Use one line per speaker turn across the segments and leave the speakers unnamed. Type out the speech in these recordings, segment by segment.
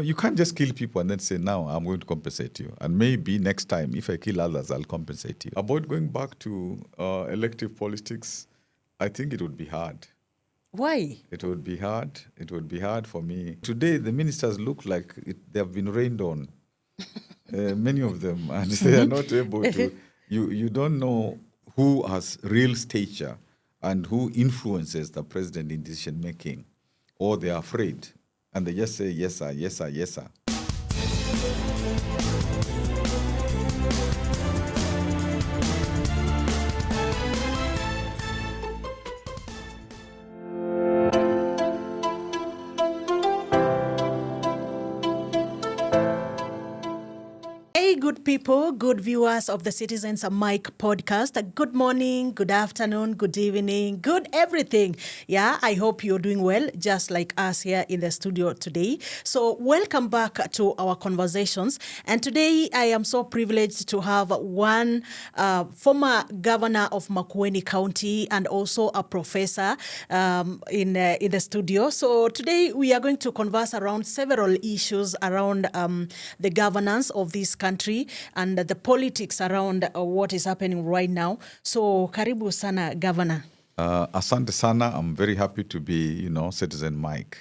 You can't just kill people and then say, now I'm going to compensate you. And maybe next time, if I kill others, I'll compensate you. About going back to elective politics, I think it would be hard.
Why?
It would be hard. It would be hard for me. Today, the ministers look like they have been rained on, many of them, and they are not able to. You don't know who has real stature and who influences the president in decision making, or they are afraid. And they just say, yes, sir, yes, sir, yes, sir.
Good people, good viewers of the Citizens Mike podcast. Good morning, good afternoon, good evening, good everything. Yeah, I hope you're doing well, just like us here in the studio today. So welcome back to our conversations. And today I am so privileged to have one former governor of Makueni County and also a professor in the studio. So today we are going to converse around several issues around the governance of this country and the politics around what is happening right now. So, karibu sana, Governor.
Asante sana. I'm very happy to be, Citizen Mike.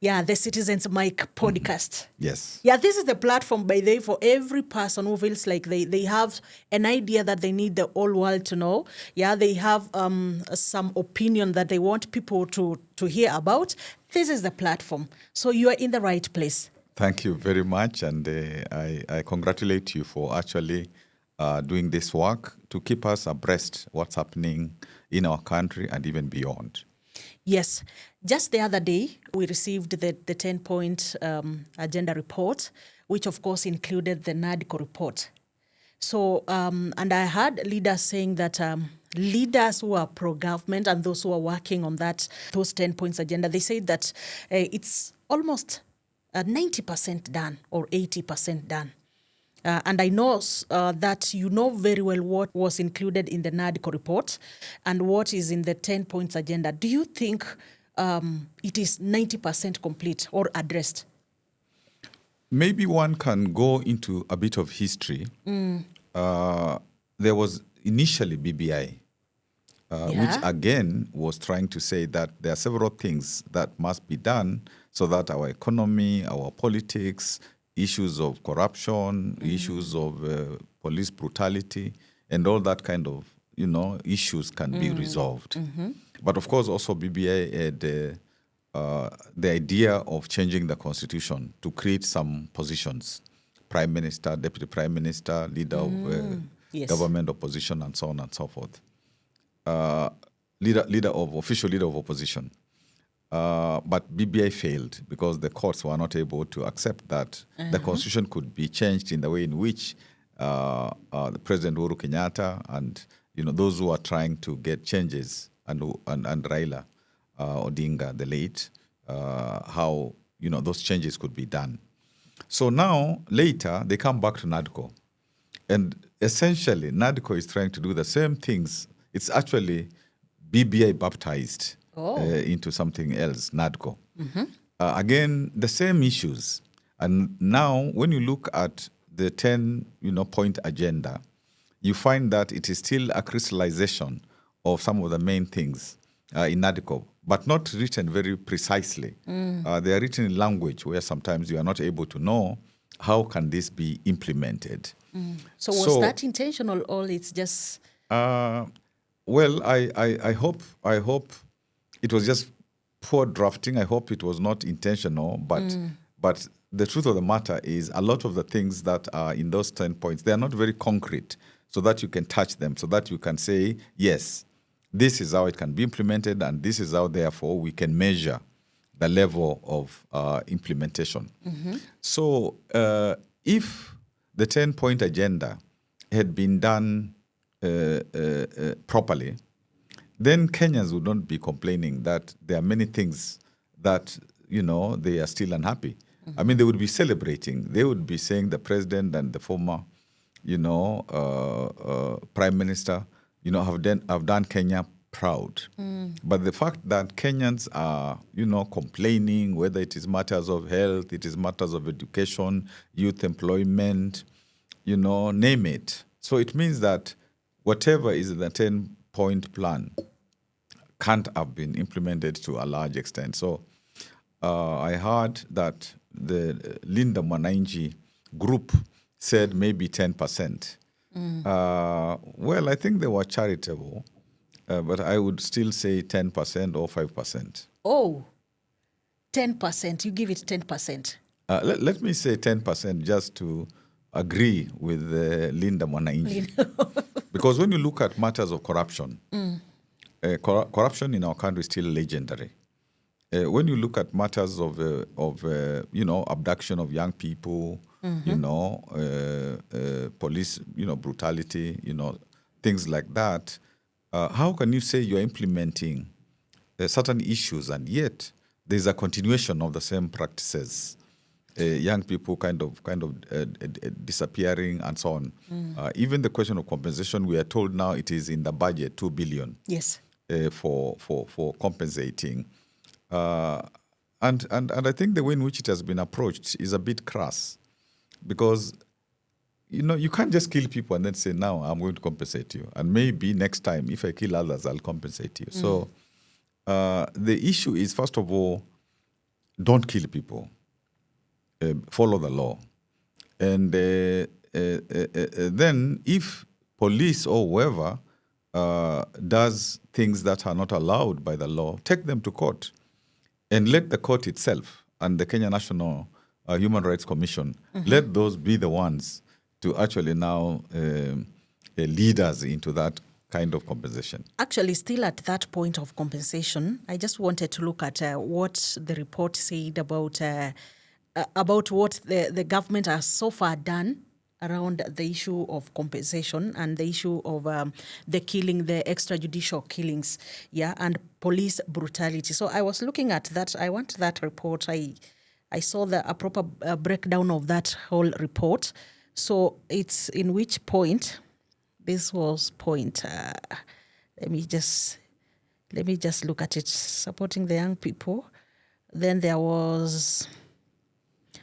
Yeah, the Citizens Mike podcast.
Mm-hmm. Yes.
Yeah, this is the platform, by the way, for every person who feels like they have an idea that they need the whole world to know. Yeah, they have some opinion that they want people to hear about. This is the platform. So you are in the right place.
Thank you very much, and I congratulate you for actually doing this work to keep us abreast what's happening in our country and even beyond.
Yes. Just the other day, we received the 10-point agenda report, which of course included the NADCO report. So, and I heard leaders saying that leaders who are pro-government and those who are working on those 10 points agenda, they say that it's almost 90% done or 80% done. And I know that you know very well what was included in the NADCO report and what is in the 10 points agenda. Do you think it is 90% complete or addressed?
Maybe one can go into a bit of history. There was initially BBI, which again was trying to say that there are several things that must be done so that our economy, our politics, issues of corruption, issues of police brutality, and all that kind of, issues can be resolved. Mm-hmm. But of course, also BBI had the idea of changing the constitution to create some positions: prime minister, deputy prime minister, leader of government, opposition, and so on and so forth. Official leader of opposition. But BBI failed because the courts were not able to accept that the constitution could be changed in the way in which the President Uhuru Kenyatta and those who are trying to get changes and Raila Odinga, the late, how those changes could be done. So now later they come back to NADCO, and essentially NADCO is trying to do the same things. It's actually BBI baptized. Into something else, NADCO. Mm-hmm. Again, the same issues. And now, when you look at the 10-point agenda, you find that it is still a crystallization of some of the main things in NADCO, but not written very precisely. They are written in language where sometimes you are not able to know how can this be implemented.
So was that intentional, or it's just...
Well, I hope it was just poor drafting. I hope it was not intentional, but the truth of the matter is a lot of the things that are in those 10 points, they are not very concrete so that you can touch them, so that you can say, yes, this is how it can be implemented, and this is how, therefore, we can measure the level of implementation. Mm-hmm. So if the 10-point agenda had been done properly, then Kenyans would not be complaining that there are many things that, they are still unhappy. Mm-hmm. I mean, they would be celebrating. They would be saying the president and the former, prime minister, have done Kenya proud. But the fact that Kenyans are, complaining, whether it is matters of health, it is matters of education, youth employment, name it. So it means that whatever is in the 10-point plan can't have been implemented to a large extent. So I heard that the Linda Mwananchi group said maybe 10%. Well, I think they were charitable, but I would still say 10% or 5%.
Oh, 10%. You give it 10%.
Let me say 10% just to agree with Linda Mwananchi. Because when you look at matters of corruption, corruption in our country is still legendary. When you look at matters of abduction of young people, police, brutality, things like that, how can you say you're implementing certain issues and yet there's a continuation of the same practices? Young people kind of disappearing and so on. Even the question of compensation, we are told now it is in the budget, 2 billion.
Yes.
For compensating. And I think the way in which it has been approached is a bit crass because, you can't just kill people and then say, now I'm going to compensate you. And maybe next time, if I kill others, I'll compensate you. So the issue is, first of all, don't kill people. Follow the law. And then if police or whoever does things that are not allowed by the law, take them to court and let the court itself and the Kenya National Human Rights Commission, let those be the ones to actually now lead us into that kind of compensation. Actually,
still at that point of compensation, I just wanted to look at what the report said about what the government has so far done around the issue of compensation and the issue of the extrajudicial killings, and police brutality. So I was looking at that. I want that report. I saw a proper breakdown of that whole report. So it's in which point? This was point. Let me just look at it. Supporting the young people. Then there was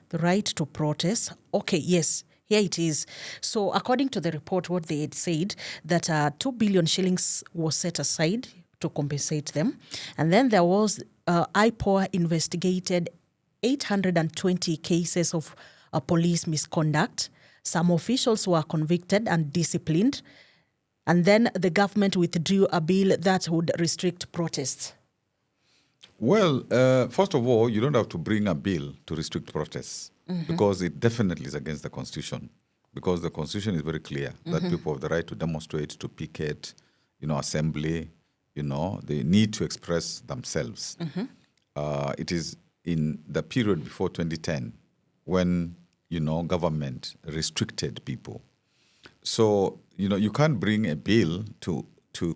the right to protest. Okay, yes. Here it is. So according to the report, what they had said, that 2 billion shillings was set aside to compensate them. And then there was IPOA investigated 820 cases of police misconduct. Some officials were convicted and disciplined. And then the government withdrew a bill that would restrict protests.
Well, first of all, you don't have to bring a bill to restrict protests because it definitely is against the Constitution. Because the Constitution is very clear that people have the right to demonstrate, to picket, assembly, they need to express themselves. It is in the period before 2010 when, government restricted people. So, you can't bring a bill to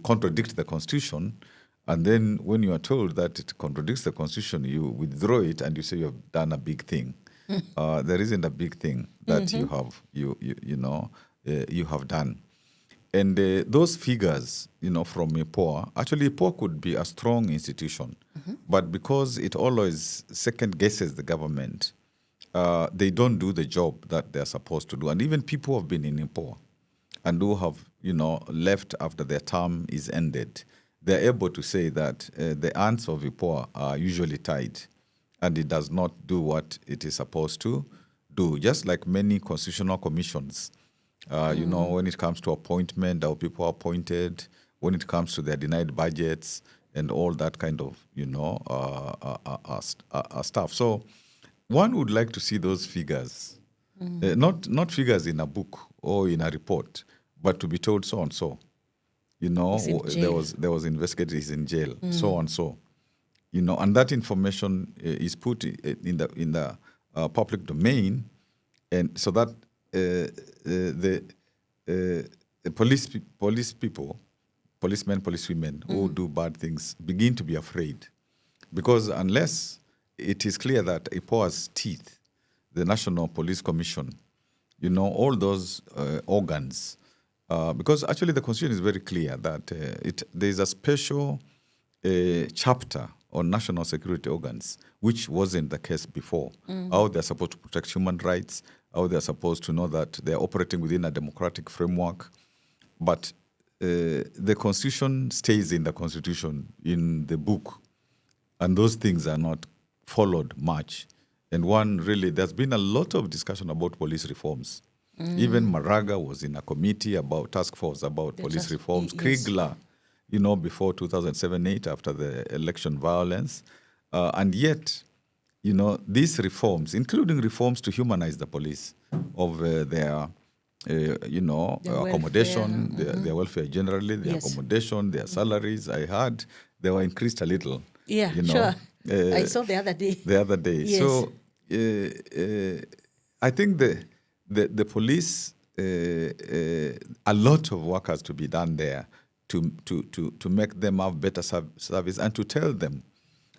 contradict the Constitution. And then when you are told that it contradicts the Constitution, you withdraw it and you say you have done a big thing. There isn't a big thing that you have done. And those figures, from IPOA, actually IPOA could be a strong institution, but because it always second guesses the government, they don't do the job that they're supposed to do. And even people who have been in IPOA and who have, left after their term is ended, they're able to say that the ants of IPOA are usually tied and it does not do what it is supposed to do, just like many constitutional commissions. When it comes to appointment, our people are appointed, when it comes to their denied budgets and all that kind of, stuff. So one would like to see those figures, not figures in a book or in a report, but to be told so and so. There was investigated, he's in jail, so and so. And that information is put in the public domain, and so that the policemen, policewomen who do bad things begin to be afraid, because unless it is clear that IPOA's teeth, the National Police Commission, all those organs because actually the Constitution is very clear that there is a special chapter on national security organs, which wasn't the case before. How they're supposed to protect human rights, how they're supposed to know that they're operating within a democratic framework. But the Constitution stays in the Constitution, in the book, and those things are not followed much. And there's been a lot of discussion about police reforms. Even Maraga was in a committee task force about police reforms.
Yes.
Kriegler, before 2007-8, after the election violence. And yet, these reforms, including reforms to humanize the police of their accommodation,
welfare.
their welfare generally, their accommodation, their salaries, I heard they were increased a little.
Yeah, sure. I saw the other day. Yes.
So I think the police, a lot of work has to be done there to make them have better service and to tell them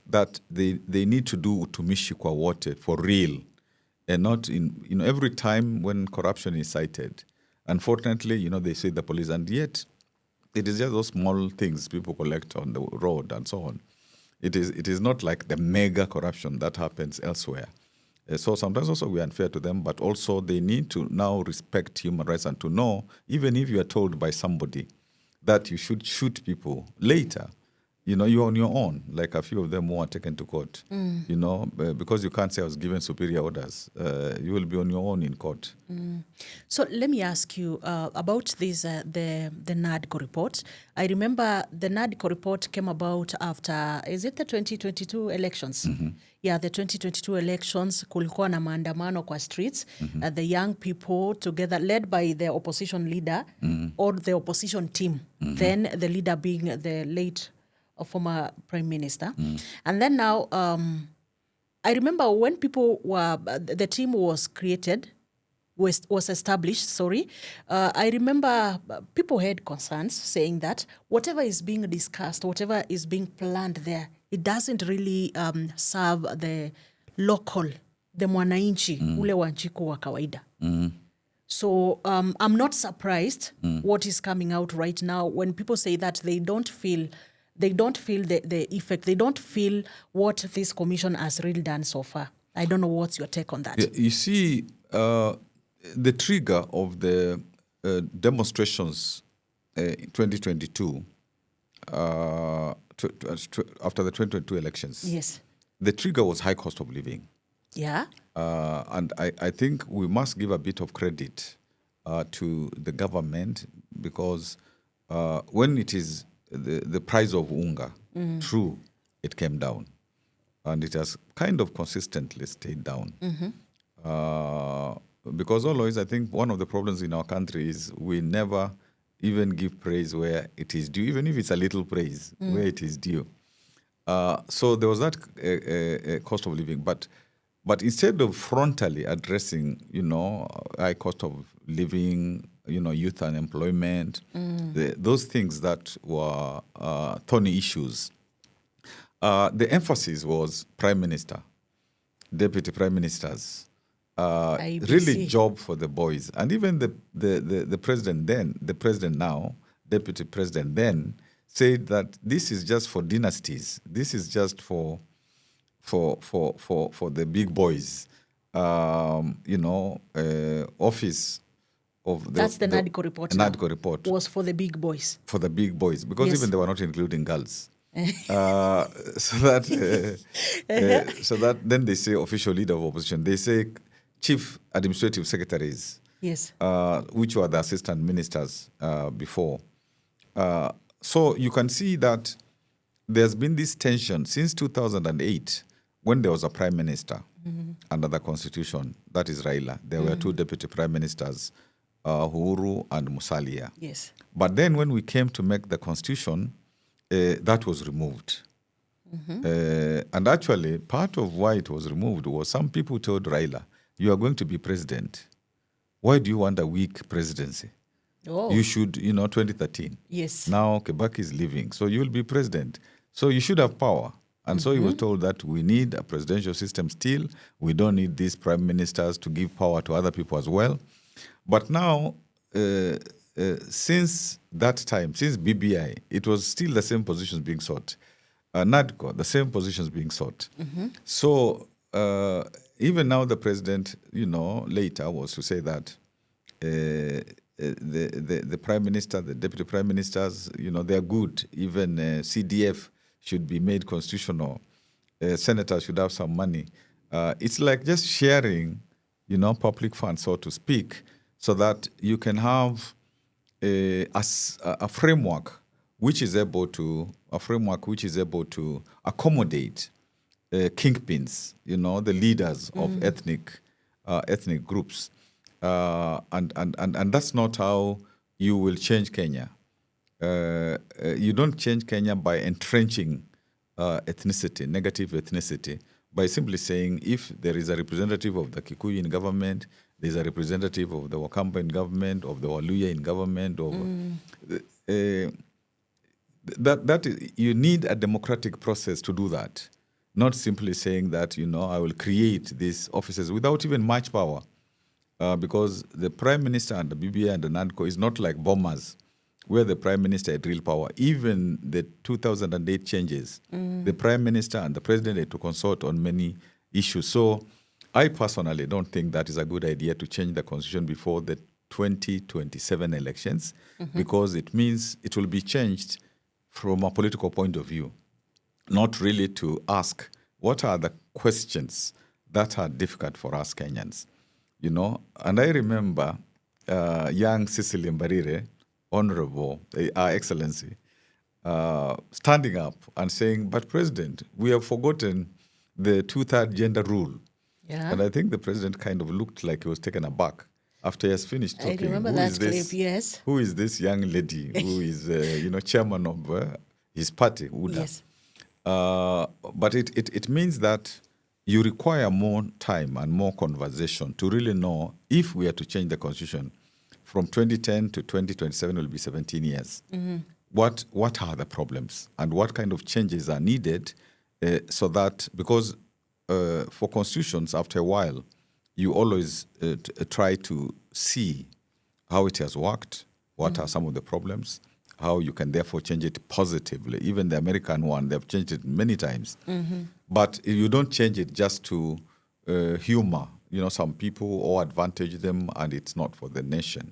that they need to do utumishi kwa wote for real, and not in every time when corruption is cited. Unfortunately, they say the police, and yet it is just those small things people collect on the road and so on. It is not like the mega corruption that happens elsewhere. So sometimes also we are unfair to them, but also they need to now respect human rights and to know, even if you are told by somebody that you should shoot people later, you're on your own. Like a few of them who are taken to court, because you can't say I was given superior orders. You will be on your own in court.
So let me ask you about this, the NADCO report. I remember the NADCO report came about after, is it the 2022 elections? Yeah, the 2022 elections, kulikuwa na maandamano kwa streets. The young people together, led by the opposition leader or the opposition team, then the leader being the late former prime minister. And then now, I remember when the team was created, was established, I remember people had concerns saying that whatever is being discussed, whatever is being planned there, it doesn't really serve the local, the mwananchi, ule wanchiku wa kawaida. So I'm not surprised what is coming out right now when people say that they don't feel the effect. They don't feel what this commission has really done so far. I don't know what's your take on that.
Yeah, you see, the trigger of the demonstrations in 2022, after the 2022 elections,
yes,
the trigger was high cost of living.
Yeah.
And I think we must give a bit of credit to the government, because when it is the price of unga, true, it came down. And it has kind of consistently stayed down. Because always, I think one of the problems in our country is we never even give praise where it is due, even if it's a little praise, where it is due. So there was that cost of living. But instead of frontally addressing, high cost of living, youth unemployment, those things that were thorny issues, the emphasis was prime minister, deputy prime ministers, really job for the boys. And even the president then, the president now, deputy president then, said that this is just for dynasties. This is just for the big boys. Office of
that's the NADCO report.
NADCO report
was for the big boys.
For the big boys, because
Yes.
even they were not including girls. So that then they say official leader of opposition. They say chief administrative secretaries.
Yes.
Which were the assistant ministers before. So you can see that there's been this tension since 2008 when there was a prime minister under the constitution, that is Raila. There were two deputy prime ministers, Uhuru and Musalia.
Yes.
But then when we came to make the constitution, that was removed. And actually, part of why it was removed was some people told Raila, you are going to be president. Why do you want a weak presidency?
Oh.
You should, 2013.
Yes.
Now Kibaki is leaving, so you will be president. So you should have power. And so he was told that we need a presidential system still. We don't need these prime ministers to give power to other people as well. But now since that time, since BBI, it was still the same positions being sought. NADCO, the same positions being sought. So even now the president, later was to say that the prime minister, the deputy prime ministers, they are good. Even CDF should be made constitutional. Senators should have some money. It's like just sharing, public funds, so to speak, so that you can have a framework which is able to accommodate kingpins, the leaders of ethnic groups, and that's not how you will change Kenya. You don't change Kenya by entrenching ethnicity, negative ethnicity, by simply saying if there is a representative of the Kikuyu in government, there's a representative of the Wakamba in government, of the Waluya in government, you need a democratic process to do that. Not simply saying that, I will create these offices without even much power. Because the Prime Minister and the BBI and the NADCO is not like bombers, where the Prime Minister had real power. Even the 2008 changes, the Prime Minister and the President had to consult on many issues. So I personally don't think that is a good idea to change the Constitution before the 2027 elections, because it means it will be changed from a political point of view, not really to ask what are the questions that are difficult for us Kenyans. And I remember young Cecily Mbarire, Honorable, Our Excellency, standing up and saying, but President, we have forgotten the 2/3 gender rule.
Yeah.
And I think the President kind of looked like he was taken aback after he has finished talking.
I remember that clip, yes.
Who is this young lady who is, chairman of his party, UDA?
Yes.
But it means that you require more time and more conversation to really know if we are to change the Constitution. From 2010 to 2027 will be 17 years. What are the problems and what kind of changes are needed so that, because for constitutions, after a while, you always try to see how it has worked, what are some of the problems, how you can therefore change it positively. Even the American one, they've changed it many times. But you don't change it just to humor, some people or advantage them, and it's not for the nation.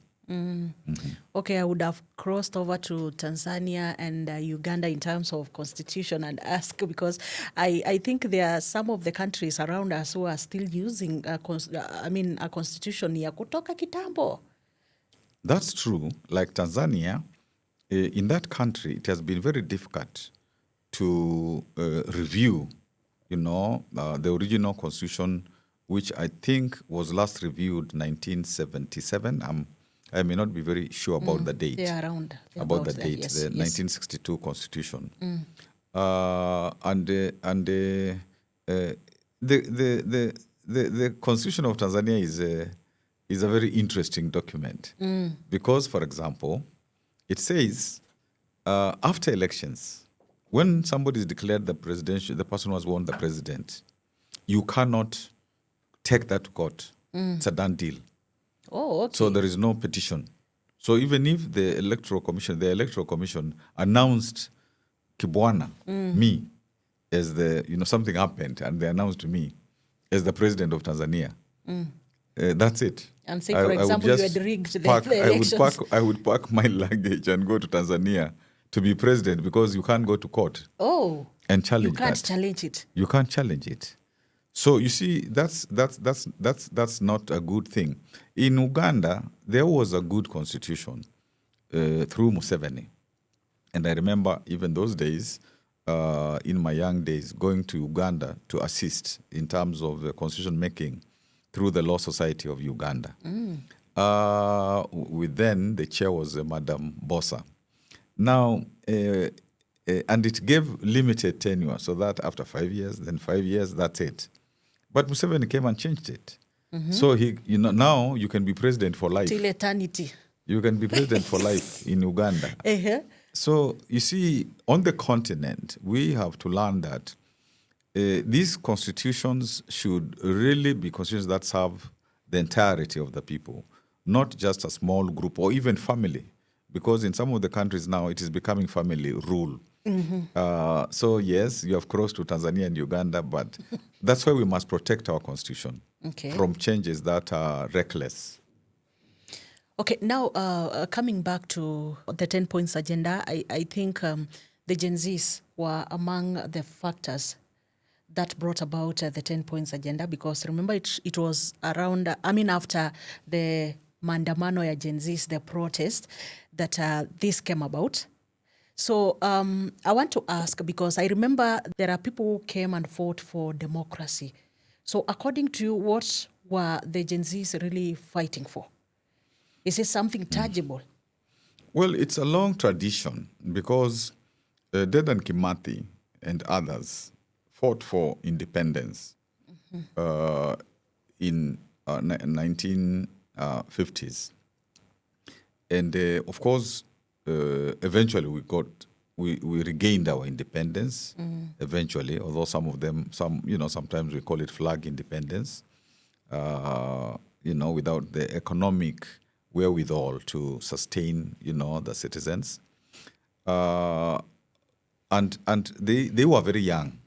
Okay, I would have crossed over to Tanzania and Uganda in terms of constitution and ask, because I think there are some of the countries around us who are still using a constitution ya kutoka kitambo.
That's true. Like Tanzania, in that country, it has been very difficult to review, the original constitution, which I think was last reviewed 1977. I may not be very sure about the date.
They're around.
About the date,
yes,
the 1962 constitution. The constitution of Tanzania is a very interesting document because, for example, it says after elections, when somebody is declared the person who has won the president, you cannot take that to court. It's a done deal.
Oh, okay.
So there is no petition. So even if the Electoral Commission announced Kibwana, me, as the, something happened and they announced me as the president of Tanzania, that's it.
And say, for example, you had rigged the elections.
I would pack my luggage and go to Tanzania to be president, because you can't go to court.
Oh.
And challenge that.
You can't challenge it.
You can't challenge it. So you see, that's not a good thing. In Uganda, there was a good constitution through Museveni, and I remember even those days, in my young days, going to Uganda to assist in terms of the constitution making through the Law Society of Uganda. With then the chair was Madam Bosa. Now, and it gave limited tenure, so that after 5 years, then 5 years, that's it. But Museveni came and changed it. So now you can be president for life.
Till eternity.
You can be president for life in Uganda. So you see, on the continent, we have to learn that these constitutions should really be constitutions that serve the entirety of the people, not just a small group or even family. because in some of the countries now it is becoming family rule. So yes, you have crossed to Tanzania and Uganda, but that's why we must protect our constitution from changes that are reckless.
Okay, now coming back to the 10 points agenda, I think the Gen Zs were among the factors that brought about the 10 points agenda, because remember it was around, after the maandamano ya Gen Zs, the protest, that this came about. So I want to ask, because I remember there are people who came and fought for democracy. So according to you, what were the Gen Zs really fighting for? Is it something tangible?
Well, it's a long tradition, because Dedan Kimathi and others fought for independence in 1950s. And of course, eventually we regained our independence eventually, although sometimes we call it flag independence, without the economic wherewithal to sustain, the citizens. And they were very young,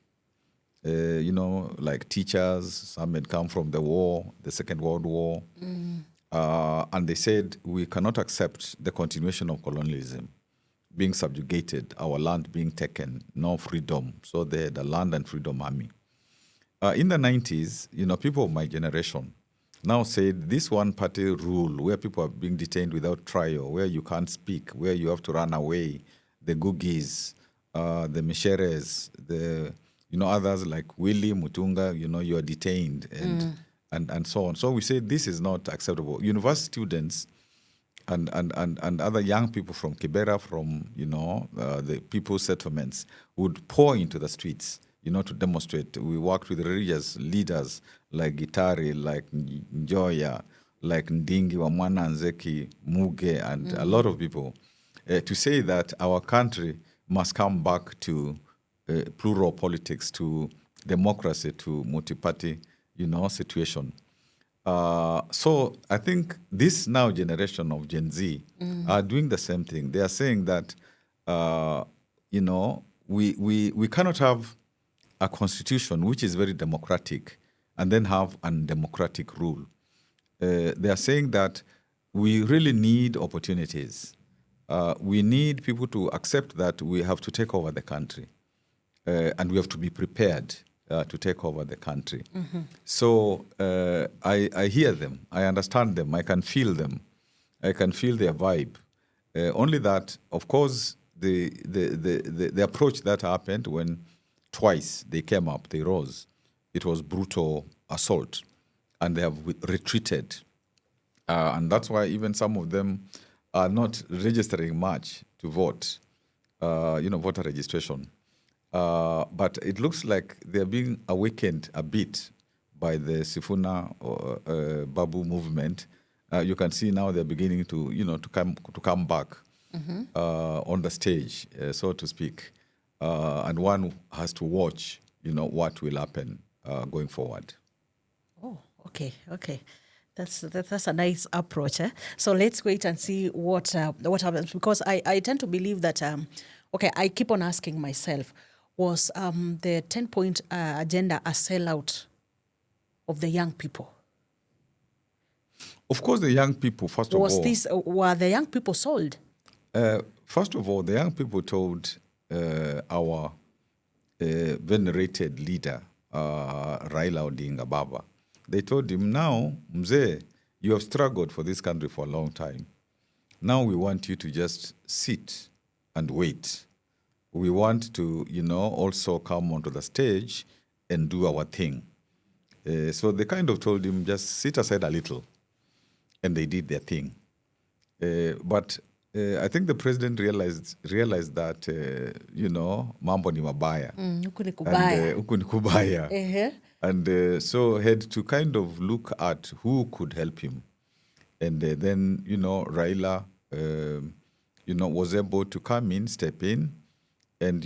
like teachers. Some had come from the war, the Second World War. And they said, we cannot accept the continuation of colonialism, being subjugated, our land being taken, no freedom. So they had a land and freedom army. In the 90s, people of my generation now said this one-party rule, where people are being detained without trial, where you can't speak, where you have to run away, the Gugis, the Misheres, the others like Willie Mutunga, you are detained and so on. So we say this is not acceptable. University students and other young people from Kibera, from the people's settlements, would pour into the streets, to demonstrate. We worked with religious leaders like Gitari, like Njoya, like Ndingi, Wamwana, Nzeki, Muge, and a lot of people, to say that our country must come back to plural politics, to democracy, to multi-party, situation. So I think this now generation of Gen Z are doing the same thing. They are saying that, we cannot have a constitution which is very democratic and then have undemocratic rule. They are saying that we really need opportunities. We need people to accept that we have to take over the country, and we have to be prepared to take over the country. So I hear them, I understand them, I can feel them, I can feel their vibe. Only that, of course, the approach that happened when twice they came up, they rose, it was brutal assault, and they have retreated. And that's why even some of them are not registering much to vote, voter registration. But it looks like they're being awakened a bit by the Sifuna Babu movement. You can see now they're beginning to come back on the stage, so to speak. And one has to watch, what will happen going forward.
Oh, okay. That's a nice approach. So let's wait and see what happens, because I tend to believe that, I keep on asking myself, was the 10-point agenda a sellout of the young people?
Of course, the young people, first of all.
Were the young people sold?
First of all, the young people told our venerated leader, Raila Odinga Baba, they told him, now, Mzee, you have struggled for this country for a long time. Now we want you to just sit and wait. We want to, also come onto the stage and do our thing. So they kind of told him, just sit aside a little. And they did their thing. But I think the president realized that, mambo ni mabaya.
Huku ni kubaya.
Huku ni kubaya. And so had to kind of look at who could help him. And then, Raila, was able to come in, step in. And,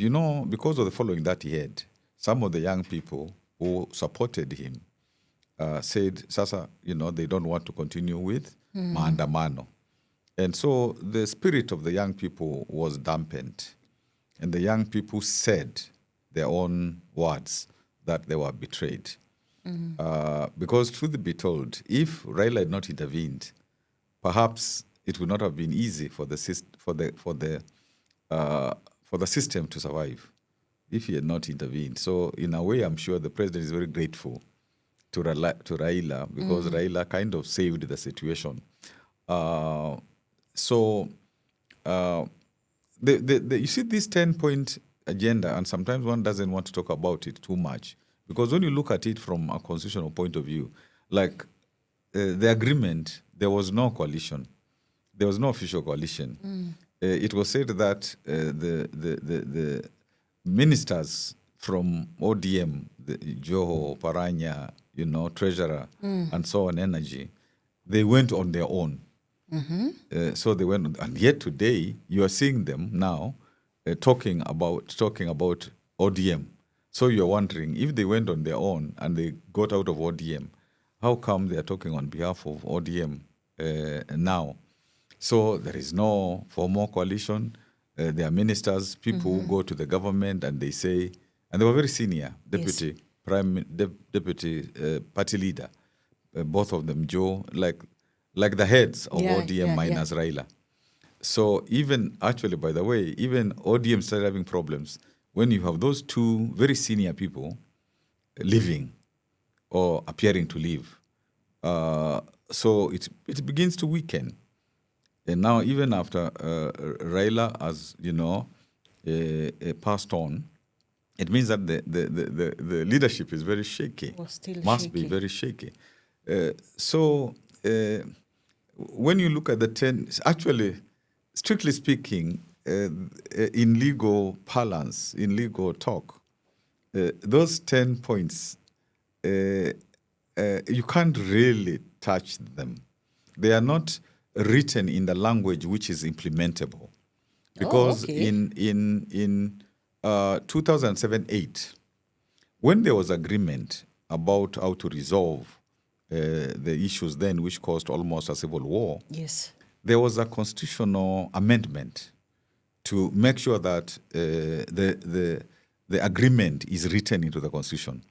because of the following that he had, some of the young people who supported him said, Sasa, they don't want to continue with maandamano. And so the spirit of the young people was dampened. And the young people said their own words that they were betrayed. Because truth be told, if Raila had not intervened, perhaps it would not have been easy for the system to survive if he had not intervened. So in a way, I'm sure the president is very grateful to Raila because Raila kind of saved the situation. You see this 10-point agenda, and sometimes one doesn't want to talk about it too much, because when you look at it from a constitutional point of view, like the agreement, there was no coalition. There was no official coalition. It was said that the ministers from ODM, Joho, Paranya, treasurer, and so on, energy, they went on their own. So they went, and yet today you are seeing them now talking about ODM. So you're wondering, if they went on their own and they got out of ODM, how come they are talking on behalf of ODM now? So there is no formal coalition. There are ministers, people who go to the government and they say, and they were very senior, deputy party leader, both of them, Joe, like the heads of ODM minus Raila. So even, actually, by the way, even ODM started having problems when you have those two very senior people leaving or appearing to leave. So it begins to weaken. And now, even after Raila has, passed on, it means that the leadership is very shaky. Must be very shaky. When you look at the 10, actually, strictly speaking, in legal parlance, in legal talk, those 10 points, you can't really touch them. They are not written in the language which is implementable. Because in 2007-8, when there was agreement about how to resolve the issues then, which caused almost a civil war, there was a constitutional amendment to make sure that the agreement is written into the Constitution.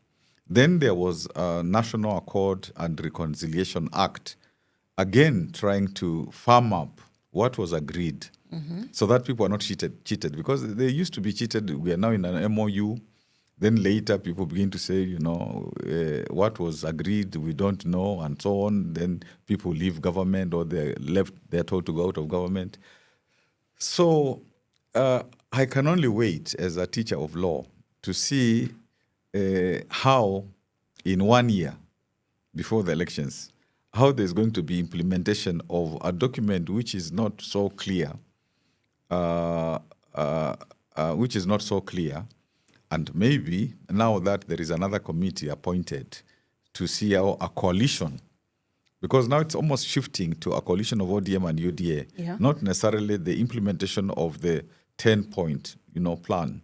Then there was a National Accord and Reconciliation Act, again trying to firm up what was agreed so that people are not cheated, because they used to be cheated. We are now in an MOU. Then later people begin to say, what was agreed, we don't know, and so on. Then people leave government, or they're told to go out of government. So I can only wait as a teacher of law to see how in 1 year before the elections, how there's going to be implementation of a document which is not so clear, and maybe now that there is another committee appointed to see how a coalition, because now it's almost shifting to a coalition of ODM and UDA, not necessarily the implementation of the 10-point, plan.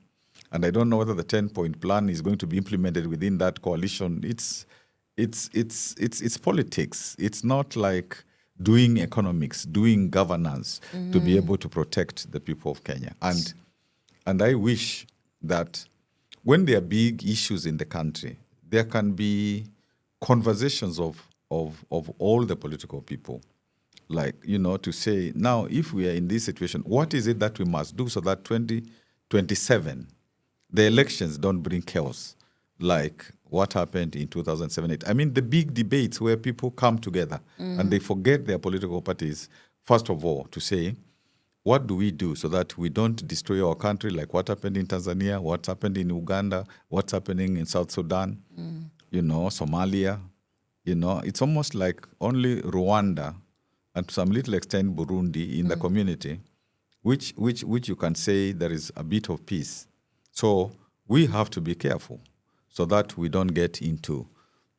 And I don't know whether the 10-point plan is going to be implemented within that coalition. It's politics. It's not like doing economics, doing governance to be able to protect the people of Kenya. And I wish that when there are big issues in the country, there can be conversations of all the political people, like, to say, now, if we are in this situation, what is it that we must do so that 2027, the elections don't bring chaos, like what happened in 2007-8. I mean, the big debates where people come together and they forget their political parties, first of all, to say, what do we do so that we don't destroy our country, like what happened in Tanzania, what's happened in Uganda, what's happening in South Sudan, Somalia. It's almost like only Rwanda and to some little extent Burundi in the community, which you can say there is a bit of peace. So we have to be careful so that we don't get into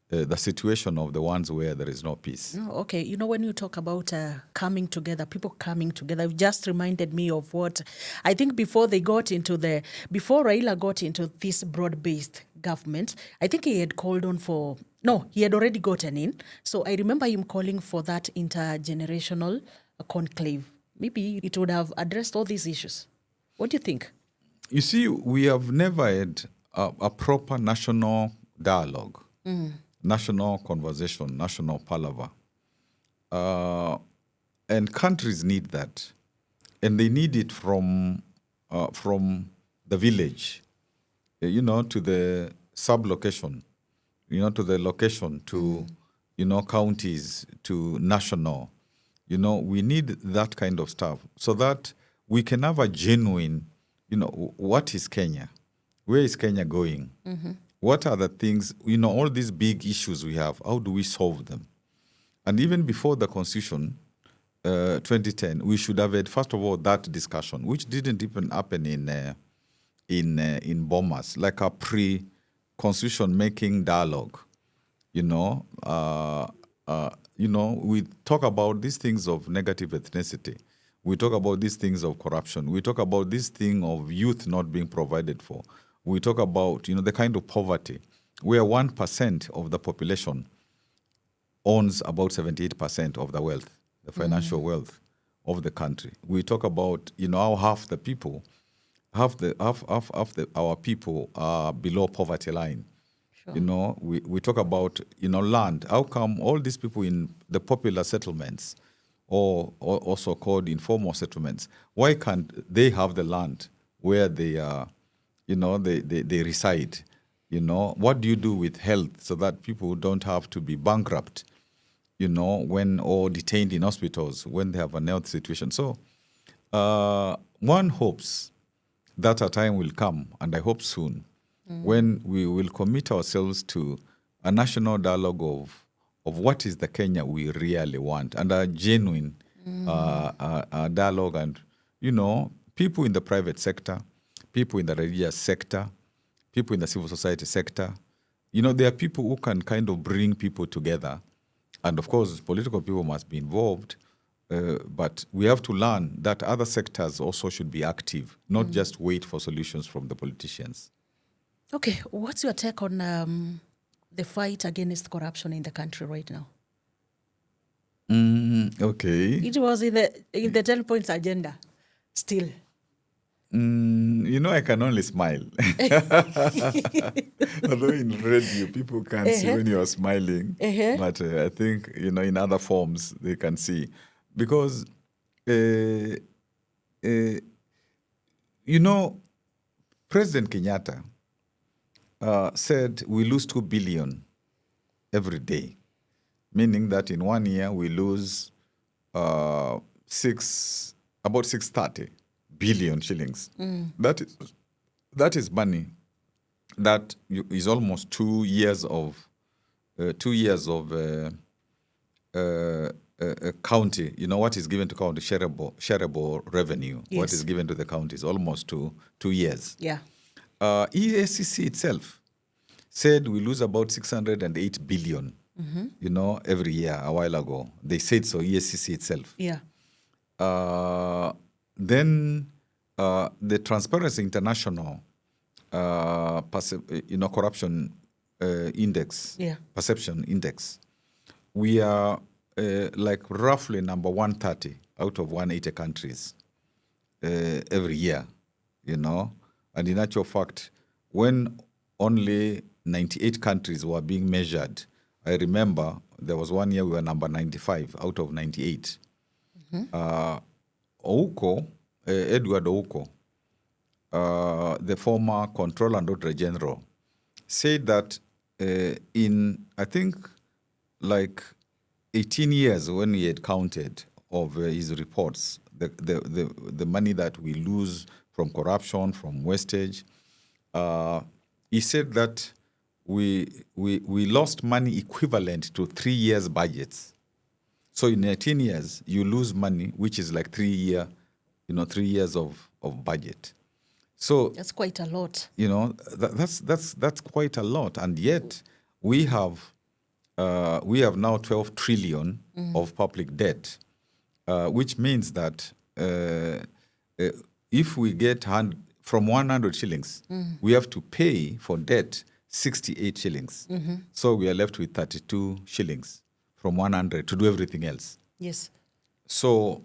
the situation of the ones where there is no peace.
Oh, okay. When you talk about coming together, people coming together, it just reminded me of what I think before Raila got into this broad-based government, I think he had called on he had already gotten in. So I remember him calling for that intergenerational conclave. maybe it would have addressed all these issues. What do you think?
You see, we have never had a proper national dialogue, national conversation, national palaver. And countries need that. And they need it from the village, to the sub-location, to the location, to, counties, to national. We need that kind of stuff so that we can have a genuine, what is Kenya? Where is Kenya going? What are the things, all these big issues we have, how do we solve them? And even before the Constitution, 2010, we should have had, first of all, that discussion, which didn't even happen in Bomas, like a pre-Constitution making dialogue. We talk about these things of negative ethnicity. We talk about these things of corruption. We talk about this thing of youth not being provided for. We talk about, the kind of poverty where 1% of the population owns about 78% of the wealth, the financial wealth of the country. We talk about, how half our people are below poverty line. Sure. We talk about, land. How come all these people in the popular settlements or also called informal settlements, why can't they have the land where they are, they reside? What do you do with health so that people don't have to be bankrupt, or detained in hospitals when they have an health situation? So one hopes that a time will come, and I hope soon, when we will commit ourselves to a national dialogue of what is the Kenya we really want, and a genuine dialogue. And, people in the private sector, people in the religious sector, people in the civil society sector, there are people who can kind of bring people together. And of course, political people must be involved, but we have to learn that other sectors also should be active, not just wait for solutions from the politicians.
Okay, what's your take on the fight against corruption in the country right now?
Okay.
It was in the 10 points agenda still.
I can only smile. Although in radio, people can't see when you are smiling. But I think, in other forms, they can see. Because, President Kenyatta said we lose 2 billion every day, meaning that in 1 year we lose about 630 billion shillings. That is money that is almost 2 years of county. What is given to county shareable revenue. Yes. What is given to the county is almost 2 years.
Yeah.
EACC itself said we lose about 608 billion. Every year. A while ago, they said so. EACC itself.
Yeah.
Then the Transparency International corruption index, perception index, we are like roughly number 130 out of 180 countries every year, And in actual fact, when only 98 countries were being measured, I remember there was 1 year we were number 95 out of 98. Edward Ouko, the former Controller and Auditor General, said that in, I think, like 18 years when he had counted of his reports, the money that we lose from corruption, from wastage, he said that we lost money equivalent to 3 years' budgets. So in 18 years, you lose money, which is like 3 years of budget. So
that's quite a lot.
That's quite a lot, and yet we have now 12 trillion of public debt, which means that if we get from 100 shillings, we have to pay for debt 68 shillings. So we are left with 32 shillings from 100 to do everything else.
Yes.
So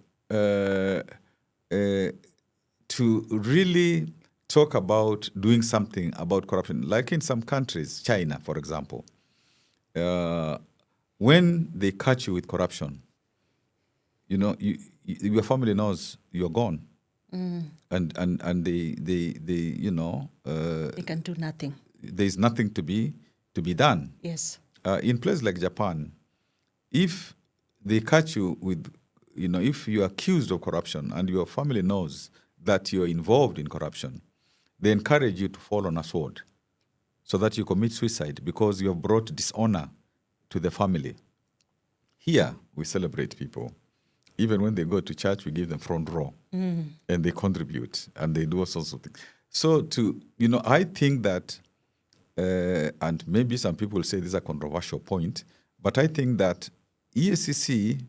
to really talk about doing something about corruption, like in some countries, China, for example, when they catch you with corruption, your family knows you're gone, and they
They can do nothing.
there's nothing to be done.
Yes.
In places like Japan, if they catch you with, if you're accused of corruption and your family knows that you're involved in corruption, they encourage you to fall on a sword so that you commit suicide because you have brought dishonor to the family. Here, we celebrate people. Even when they go to church, we give them front row, and they contribute, and they do all sorts of things. So, I think that, and maybe some people will say this is a controversial point, but I think that EACC,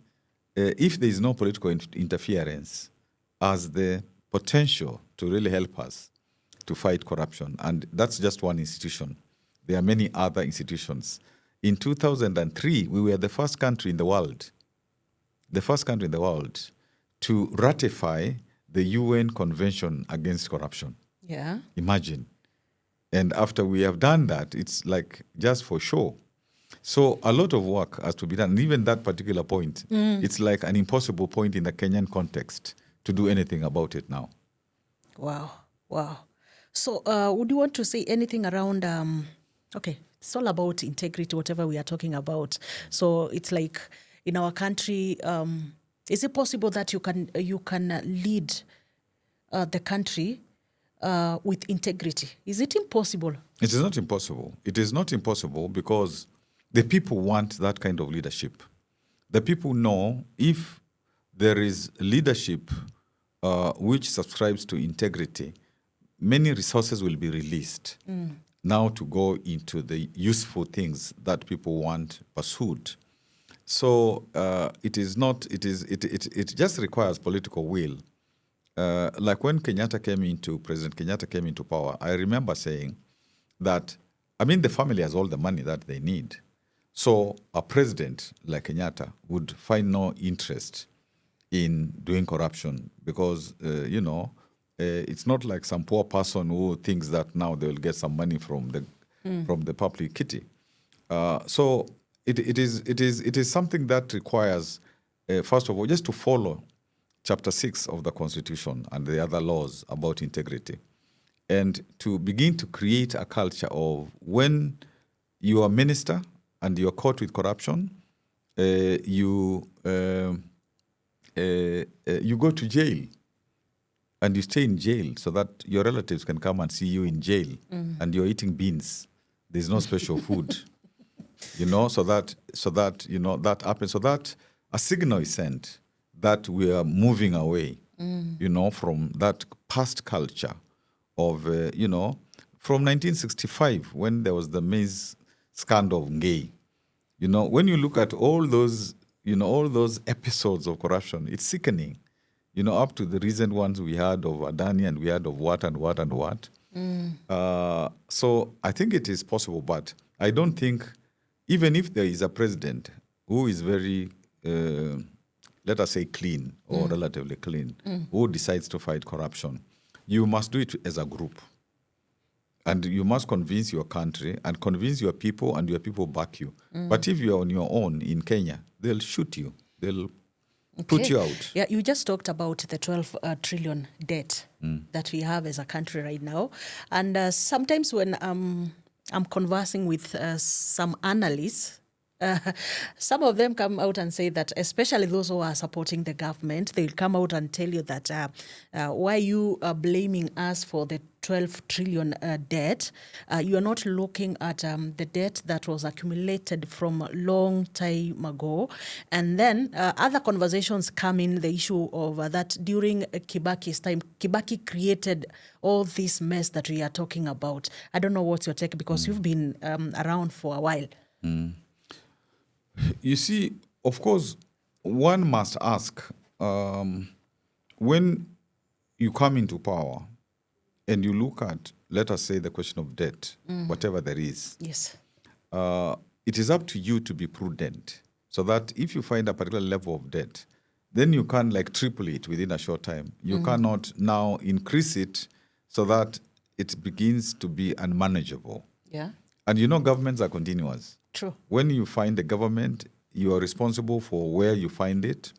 if there is no political interference, has the potential to really help us to fight corruption. And that's just one institution. There are many other institutions. In 2003, we were the first country in the world to ratify the UN Convention Against Corruption.
Yeah.
Imagine. And after we have done that, it's like just for show. So a lot of work has to be done. And even that particular point, it's like an impossible point in the Kenyan context to do anything about it now.
Wow. So would you want to say anything around, okay, it's all about integrity, whatever we are talking about. So it's like in our country, is it possible that you can lead the country with integrity? Is it impossible?
It is not impossible. It is not impossible because the people want that kind of leadership. The people know if there is leadership which subscribes to integrity, many resources will be released now to go into the useful things that people want pursued. So it just requires political will. Like when President Kenyatta came into power, I remember saying that, the family has all the money that they need. So a president like Kenyatta would find no interest in doing corruption because, it's not like some poor person who thinks that now they will get some money from the public kitty. So it is something that requires, first of all, just to follow Chapter 6 of the Constitution and the other laws about integrity, and to begin to create a culture of when you are a minister and you are caught with corruption, you go to jail and you stay in jail so that your relatives can come and see you in jail and you're eating beans. There's no special food, so that that happens, so that a signal is sent that we are moving away, from that past culture of, from 1965 when there was the maize scandal of Ngei. When you look at all those episodes of corruption, it's sickening. Up to the recent ones we had of Adani and we had of what and what and what. So I think it is possible, but I don't think, even if there is a president who is very, let us say, clean or relatively clean, who decides to fight corruption, you must do it as a group. And you must convince your country and convince your people, and your people back you. But if you're on your own in Kenya, they'll shoot you. They'll put you out.
Yeah, you just talked about the 12 trillion debt that we have as a country right now. And sometimes when I'm conversing with some analysts, some of them come out and say that, especially those who are supporting the government, they'll come out and tell you that why you are blaming us for the 12 trillion debt. You are not looking at the debt that was accumulated from a long time ago. And then other conversations come in, the issue of that during Kibaki's time, Kibaki created all this mess that we are talking about. I don't know what's your take, because you've been around for a while.
You see, of course, one must ask, when you come into power and you look at, let us say, the question of debt, whatever there is,
yes,
it is up to you to be prudent, so that if you find a particular level of debt, then you can like triple it within a short time. You cannot now increase it so that it begins to be unmanageable.
Yeah.
And governments are continuous.
True.
When you find a government, you are responsible for where you find it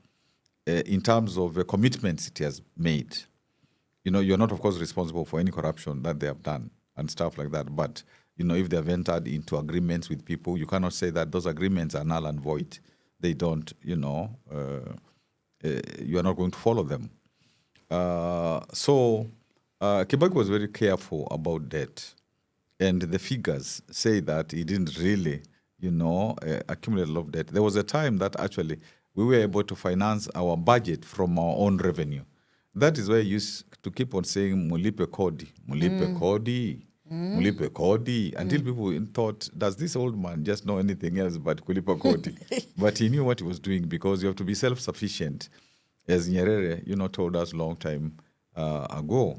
in terms of the commitments it has made. You're not, of course, responsible for any corruption that they have done and stuff like that. But, if they have entered into agreements with people, you cannot say that those agreements are null and void. They don't, you are not going to follow them. So Kibaki was very careful about debt. And the figures say that he didn't really, accumulate a lot of debt. There was a time that actually we were able to finance our budget from our own revenue. That is why I used to keep on saying, Mulipe Kodi, Mulipe Kodi, Mulipe Kodi, until people thought, does this old man just know anything else but Kulipa Kodi? But he knew what he was doing, because you have to be self-sufficient, as Nyerere, told us a long time ago.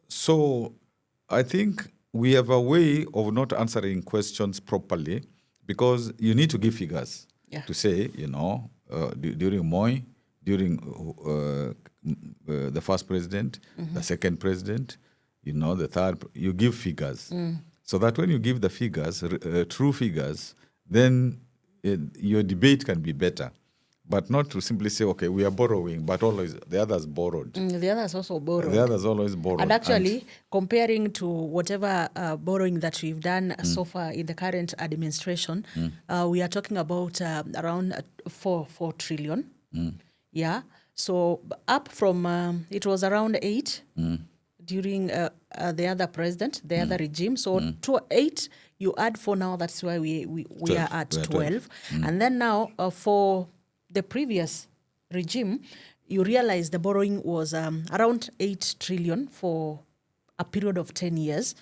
So I think we have a way of not answering questions properly, because you need to give figures to say, during Moi, during the first president, the second president, the third, you give figures. So that when you give the figures, true figures, then your debate can be better. But not to simply say, okay, we are borrowing, but always the others borrowed.
The others also borrowed.
The others always borrowed.
And actually, comparing to whatever borrowing that we've done so far in the current administration, we are talking about around 4 trillion. Yeah. So up from, it was around 8 during the other president, the other regime. So to 8, you add 4 now, that's why we are at 12. And then now for the previous regime, you realize the borrowing was around 8 trillion for a period of 10 years.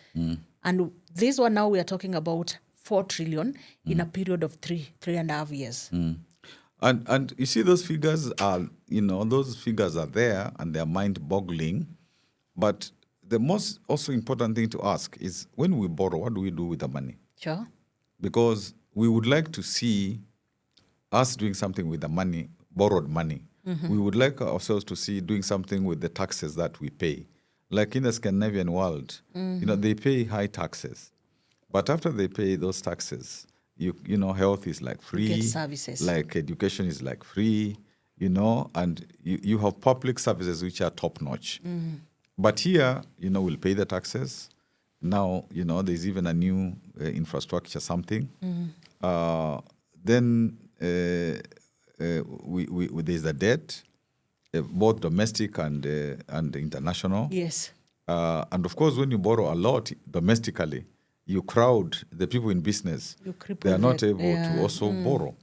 And this one now we are talking about 4 trillion in a period of 3.5 years.
And you see, those figures are, those figures are there and they're mind-boggling. But the most also important thing to ask is, when we borrow, what do we do with the money?
Sure.
Because we would like to see us doing something with the money, borrowed money. We would like ourselves to see doing something with the taxes that we pay. Like in the Scandinavian world, they pay high taxes. But after they pay those taxes, health is like free.
You get services.
Like education is like free, and you have public services which are top-notch. But here, we'll pay the taxes. Now, there's even a new infrastructure, something. Then there's the debt, both domestic and international.
Yes.
And of course, when you borrow a lot domestically, you crowd the people in business. They are not able to also borrow.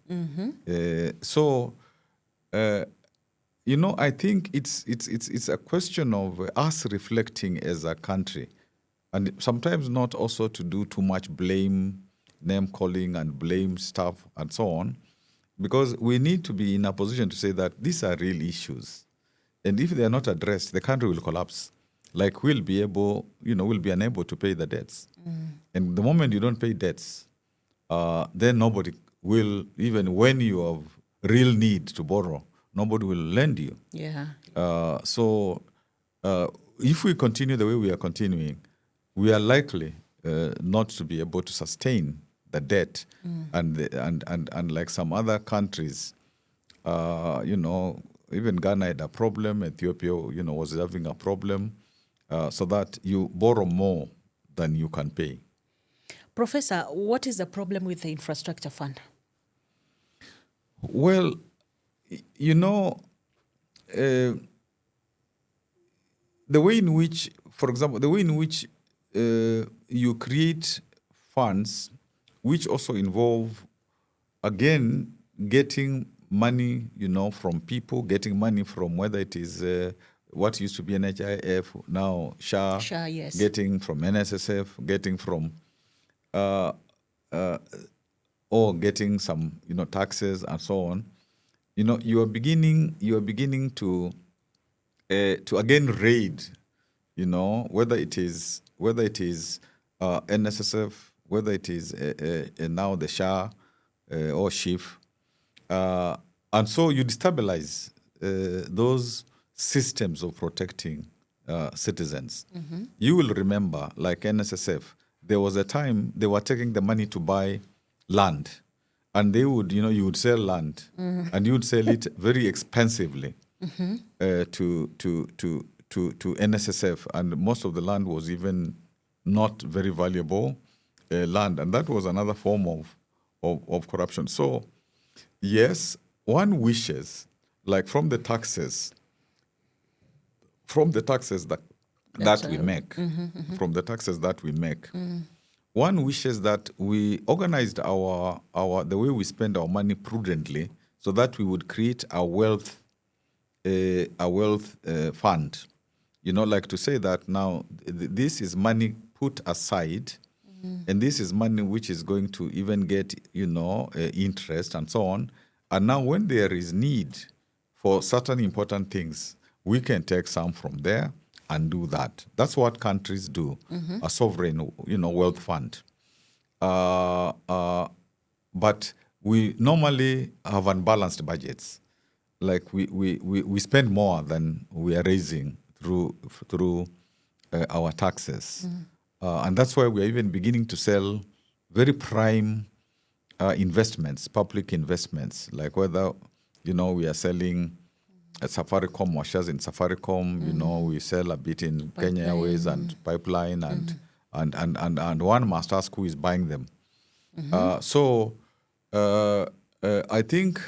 So, I think it's a question of us reflecting as a country, and sometimes not also to do too much blame, name calling and blame stuff and so on, because we need to be in a position to say that these are real issues, and if they are not addressed, the country will collapse. Like we'll be unable to pay the debts, and the moment you don't pay debts, then nobody will, even when you have real need to borrow, nobody will lend you.
Yeah.
So if we continue the way we are continuing, we are likely not to be able to sustain the debt, and like some other countries, even Ghana had a problem, Ethiopia, was having a problem, so that you borrow more than you can pay.
Professor, what is the problem with the infrastructure fund?
Well, the way in which, for example, you create funds which also involve, again, getting money, from people, getting money from whether it is what used to be NHIF, now SHA,
yes.
Getting from NSSF, getting from, or getting some, taxes and so on. You are beginning to again raid, whether it is NSSF, whether it is now the SHA or SHIF, And so you destabilize those systems of protecting citizens. You will remember, like NSSF, there was a time they were taking the money to buy land. And they would, you would sell land and you would sell it very expensively to NSSF. And most of the land was even not very valuable land. And that was another form of corruption. So, yes, one wishes, like from the taxes that we make, from the taxes that we make, one wishes that we organized the way we spend our money prudently, so that we would create a wealth fund. Like to say that now this is money put aside, and this is money which is going to even get interest and so on. And now when there is need for certain important things, we can take some from there and do that. That's what countries do, a sovereign, wealth fund. But we normally have unbalanced budgets. Like we spend more than we are raising through our taxes. And that's why we're even beginning to sell very prime investments, public investments, like whether, we are selling Safaricom or shares in Safaricom, we sell a bit in Kenya Airways and Pipeline, and one must ask who is buying them. So I think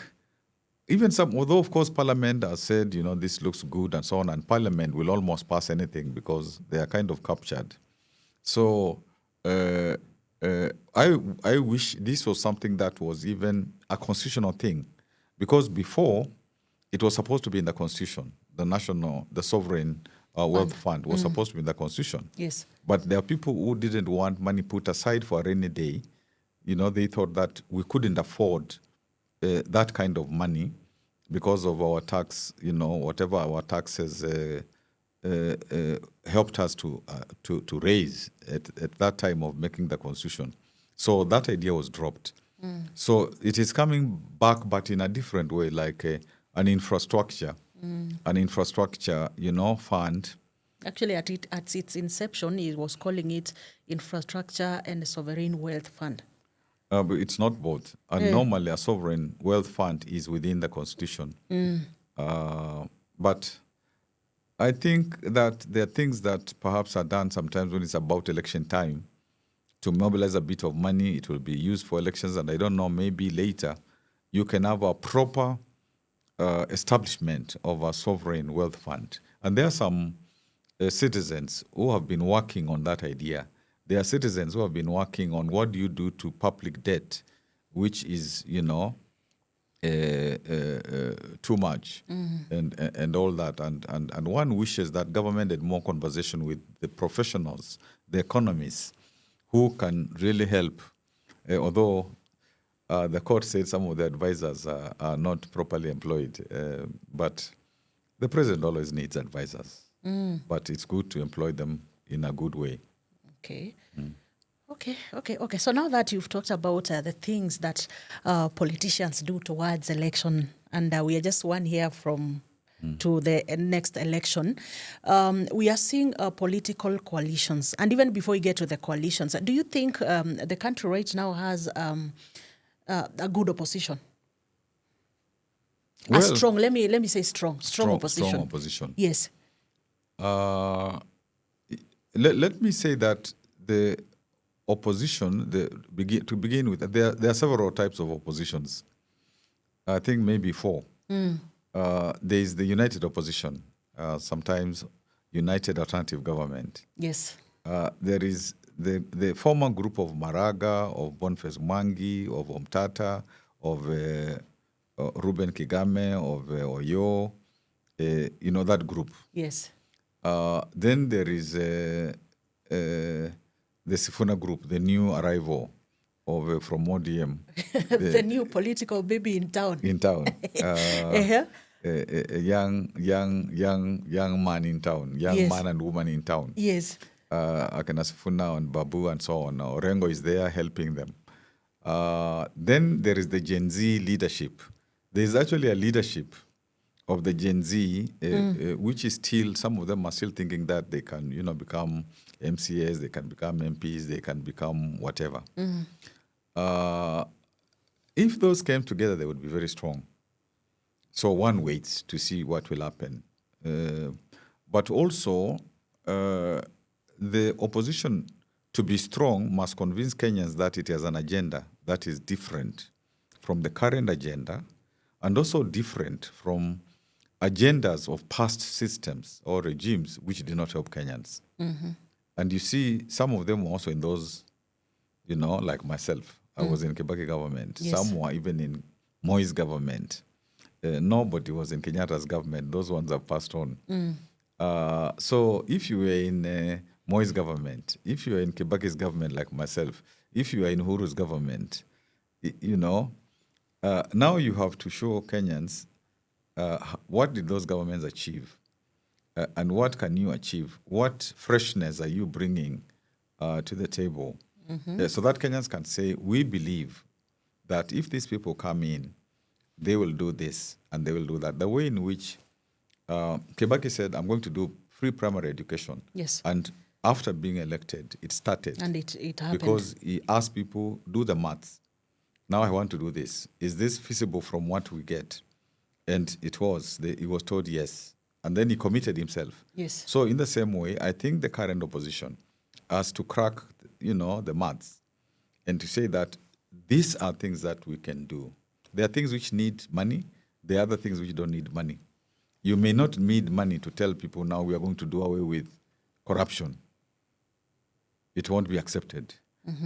even although of course Parliament has said, this looks good and so on, and Parliament will almost pass anything because they are kind of captured. So I wish this was something that was even a constitutional thing, because before it was supposed to be in the Constitution. The sovereign wealth fund was supposed to be in the Constitution.
Yes.
But there are people who didn't want money put aside for a rainy day. They thought that we couldn't afford that kind of money because of our tax, whatever our taxes helped us to raise at that time of making the Constitution. So that idea was dropped. So it is coming back, but in a different way, like an infrastructure, fund.
Actually, at its inception, it was calling it Infrastructure and Sovereign Wealth Fund.
But it's not both. And normally a sovereign wealth fund is within the Constitution. But I think that there are things that perhaps are done sometimes when it's about election time to mobilize a bit of money. It will be used for elections, and I don't know, maybe later you can have a proper establishment of a sovereign wealth fund. And there are some citizens who have been working on that idea. There are citizens who have been working on what do you do to public debt, which is, too much, and all that. And one wishes that government had more conversation with the professionals, the economists, who can really help. Although the court said some of the advisors are not properly employed, but the president always needs advisors. But it's good to employ them in a good way.
Okay. Okay. So now that you've talked about the things that politicians do towards election, and we are just one year from to the next election, we are seeing political coalitions. And even before we get to the coalitions, do you think the country right now has a good opposition?
Well,
a strong, let me say strong opposition.
Strong opposition.
Yes.
Let me say that the opposition, to begin with, there are several types of oppositions. I think maybe four. There is the united opposition, sometimes united alternative government.
Yes.
There is the former group of Maraga, of Boniface Mwangi, of Omtata, of Ruben Kigame, of Oyo, that group.
Yes.
Then there is the Sifuna group, the new arrival of from ODM.
The new political baby in town.
A young man in town, man and woman in town.
Yes.
Akena Sifuna and Babu and so on. Orengo is there helping them. Then there is the Gen Z leadership. there's actually a leadership of the Gen Z, which is still, some of them are still thinking that they can, become MCAs, they can become MPs, they can become whatever. If those came together, they would be very strong. So one waits to see what will happen. But also, the opposition, to be strong, must convince Kenyans that it has an agenda that is different from the current agenda, and also different from agendas of past systems or regimes which did not help Kenyans. And you see, some of them were also in those, like myself. I was in Kibaki government.
Yes.
Some were even in Moi's government. Nobody was in Kenyatta's government. Those ones have passed on. So if you were in Moi's government, if you were in Kibaki's government like myself, if you are in Uhuru's government, now you have to show Kenyans what did those governments achieve, and what can you achieve? What freshness are you bringing to the table? So that Kenyans can say, we believe that if these people come in, they will do this and they will do that. The way in which Kibaki said, I'm going to do free primary education.
Yes.
And after being elected, it started.
And it happened.
Because he asked people, do the maths. Now I want to do this. Is this feasible from what we get? And it was. He was told yes. And then he committed himself.
Yes.
So in the same way, I think the current opposition has to crack, the maths and to say that these are things that we can do. There are things which need money. There are other things which don't need money. You may not need money to tell people now we are going to do away with corruption. It won't be accepted.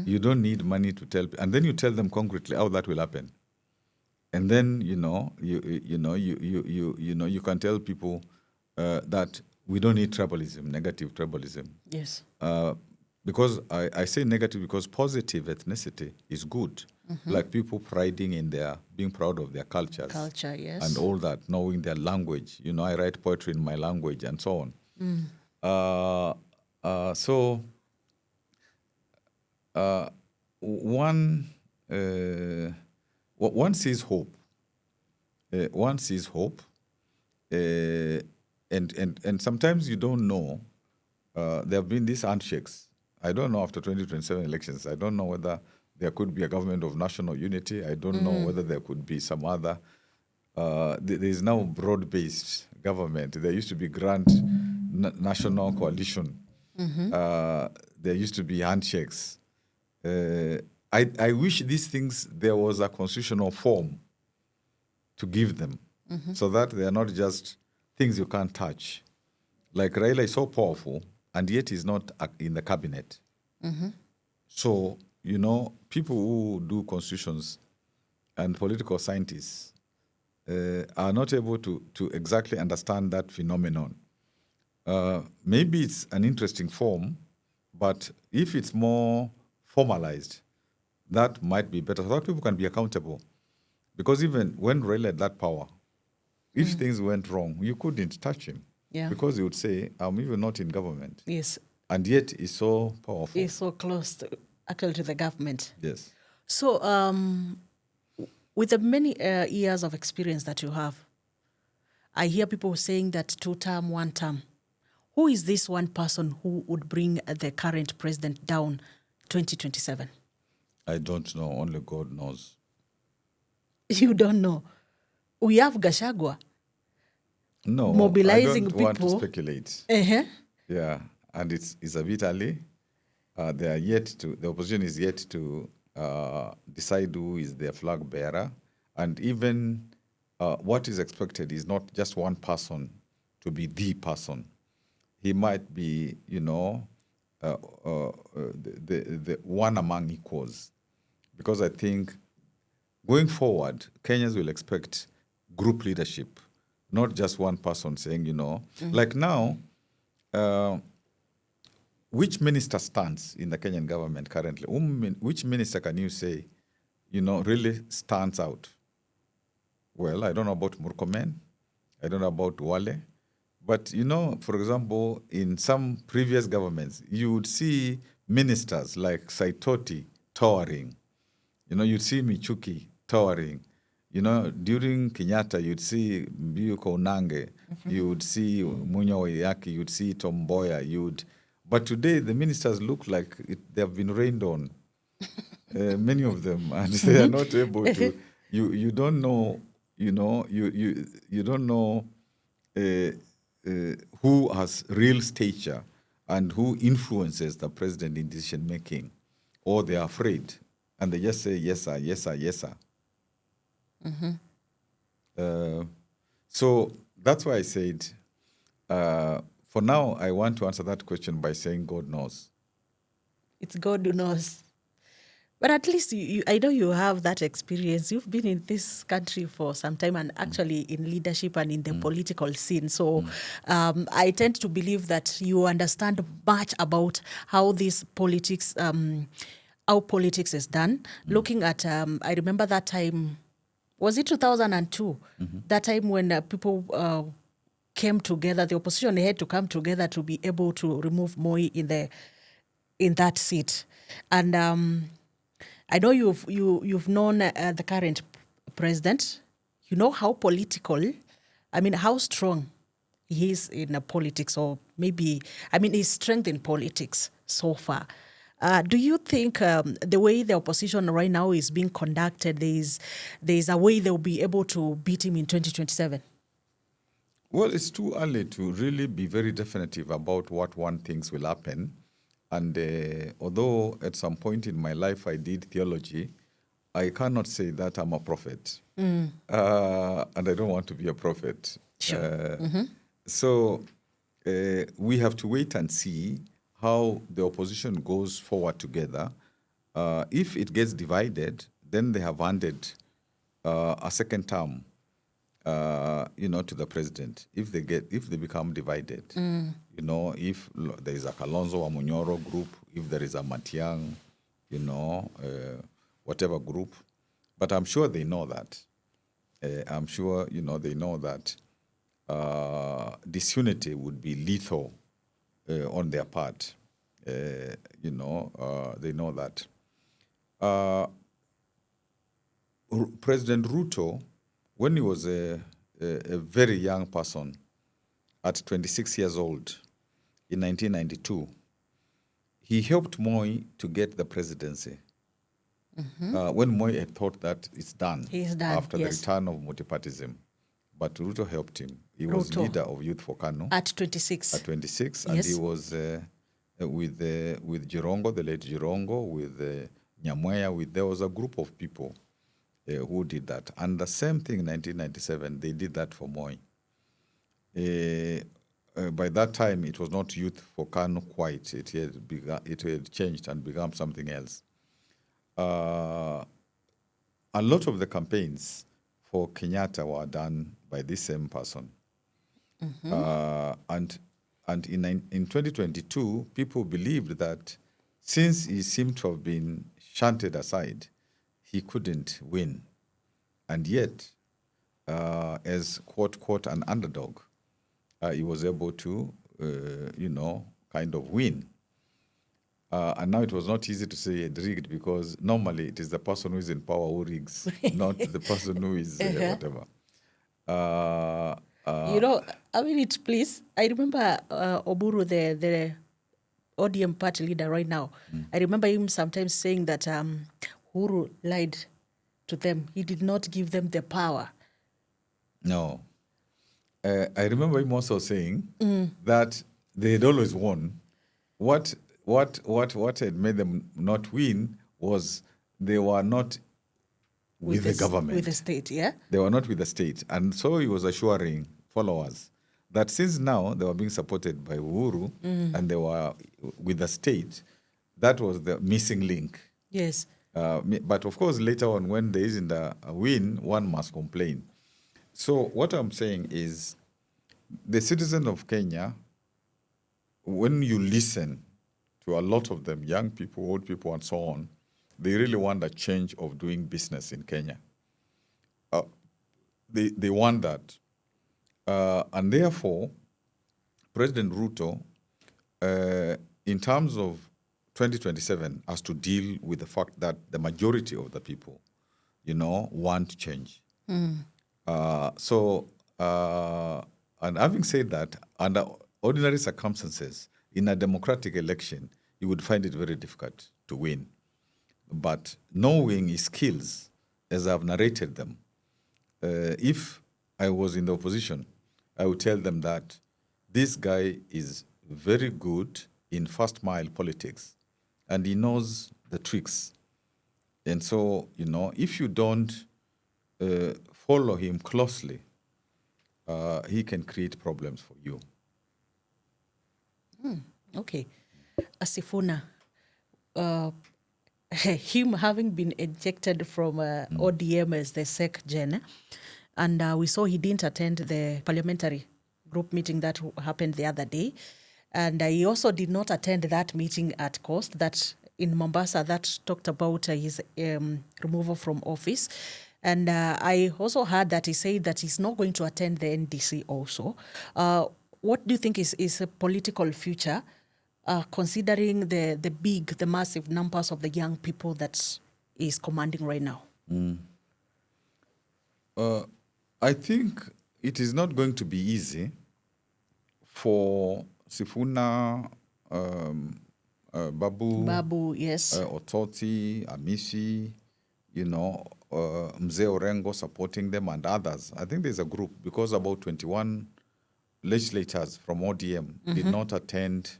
You don't need money to tell, and then you tell them concretely how that will happen. And then you can tell people that we don't need tribalism, negative tribalism.
Yes.
Because I say negative because positive ethnicity is good. Like people being proud of their cultures.
Culture, yes.
And all that, knowing their language. I write poetry in my language and so on. So one sees hope. One sees hope. And sometimes you don't know. There have been these handshakes. I don't know after 2027 elections. I don't know whether there could be a government of national unity. I don't know whether there could be some other. There is now broad-based government. There used to be grand national coalition. There used to be handshakes. I wish these things, there was a constitutional form to give them so that they are not just things you can't touch. Like Raila is so powerful, and yet he's not in the cabinet. So, people who do constitutions and political scientists are not able to exactly understand that phenomenon. Maybe it's an interesting form, but if it's more formalized, that might be better so that people can be accountable. Because even when Raila had that power, if things went wrong, you couldn't touch him.
Yeah.
Because he would say, I'm even not in government.
Yes.
And yet he's so powerful.
He's so close to the government.
Yes.
So with the many years of experience that you have, I hear people saying that 2-term, 1-term. Who is this one person who would bring the current president down 2027?
I don't know. Only God knows.
You don't know. We have Gachagua.
No,
mobilizing
I don't want to
people.
speculate.
Yeah,
and it's a bit early. The opposition is yet to decide who is their flag bearer. And even what is expected is not just one person to be the person. He might be, the one among equals. Because I think going forward, Kenyans will expect group leadership, not just one person saying, like now, which minister stands in the Kenyan government currently? Which minister can you say, really stands out? Well, I don't know about Murkomen. I don't know about Wale. But, for example, in some previous governments, you would see ministers like Saitoti towering. You'd see Michuki towering. during Kenyatta, you'd see Mbiu Kounange, you would see Munya Waiyaki, you'd see Tom Mboya, but today the ministers look like they have been rained on. Many of them, and they are not able to. You don't know, you don't know who has real stature and who influences the president in decision making, or they are afraid and they just say yes sir, yes sir, yes sir. So that's why I said, for now, I want to answer that question by saying God knows.
It's God who knows. But at least I know you have that experience. You've been in this country for some time and actually in leadership and in the political scene. So I tend to believe that you understand much about how this politics, how politics is done. Looking at, I remember that time, was it 2002? That time when people came together, the opposition had to come together to be able to remove Moi in that seat. And I know you've known the current president. You know how political, how strong he is in politics, or maybe, his strength in politics so far. Do you think the way the opposition right now is being conducted, there's a way they'll be able to beat him in 2027?
Well, it's too early to really be very definitive about what one thinks will happen. And although at some point in my life I did theology, I cannot say that I'm a prophet. And I don't want to be a prophet.
Sure.
So we have to wait and see how the opposition goes forward together. If it gets divided, then they have handed a second term, to the president. If they become divided, if there is a Kalonzo Munyoro group, if there is a Matiang, whatever group, but I'm sure they know that. I'm sure they know that disunity would be lethal on their part. They know that. President Ruto, when he was a very young person, at 26 years old, in 1992, he helped Moi to get the presidency. When Moi had thought that it's done, after the return of multipartism. But Ruto helped him. He was leader of Youth for Kano.
At 26.
At 26, and he was with Jirongo, the late Jirongo, with Nyamweya, there was a group of people who did that. And the same thing in 1997, they did that for Moi. By that time, it was not Youth for Kano quite. It had changed and become something else. A lot of the campaigns for Kenyatta were done by this same person. And in 2022, people believed that since he seemed to have been shunted aside, he couldn't win. And yet, as quote, an underdog, he was able to, kind of win. And now it was not easy to say it rigged, because normally it is the person who is in power who rigs, not the person who is whatever.
Please. I remember Oburu, the ODM party leader right now. I remember him sometimes saying that Uhuru lied to them. He did not give them the power.
No. I remember him also saying that they had always won. What had made them not win was they were not with the government.
With the state, yeah?
They were not with the state. And so he was assuring followers that since now they were being supported by Uhuru and they were with the state, that was the missing link.
Yes.
But of course, later on, when there isn't a win, one must complain. So what I'm saying is, the citizen of Kenya, when you listen to a lot of them, young people, old people, and so on, they really want a change of doing business in Kenya. They want that. And therefore, President Ruto, in terms of 2027, has to deal with the fact that the majority of the people, want change. And having said that, under ordinary circumstances, in a democratic election, you would find it very difficult to win. But knowing his skills, as I've narrated them, if I was in the opposition, I would tell them that this guy is very good in first mile politics and he knows the tricks. And so, if you don't follow him closely, he can create problems for you.
Okay. Sifuna, him having been ejected from ODM as the SEC gen, and we saw he didn't attend the parliamentary group meeting that happened the other day. And he also did not attend that meeting at Coast, that in Mombasa, that talked about his removal from office. And I also heard that he said that he's not going to attend the NDC also. What do you think is a political future, considering the massive numbers of the young people that is commanding right now?
I think it is not going to be easy for Sifuna,
Babu, yes.
Ototi, Amisi, Mzee Orengo supporting them and others. I think there's a group because about 21 legislators from ODM did not attend,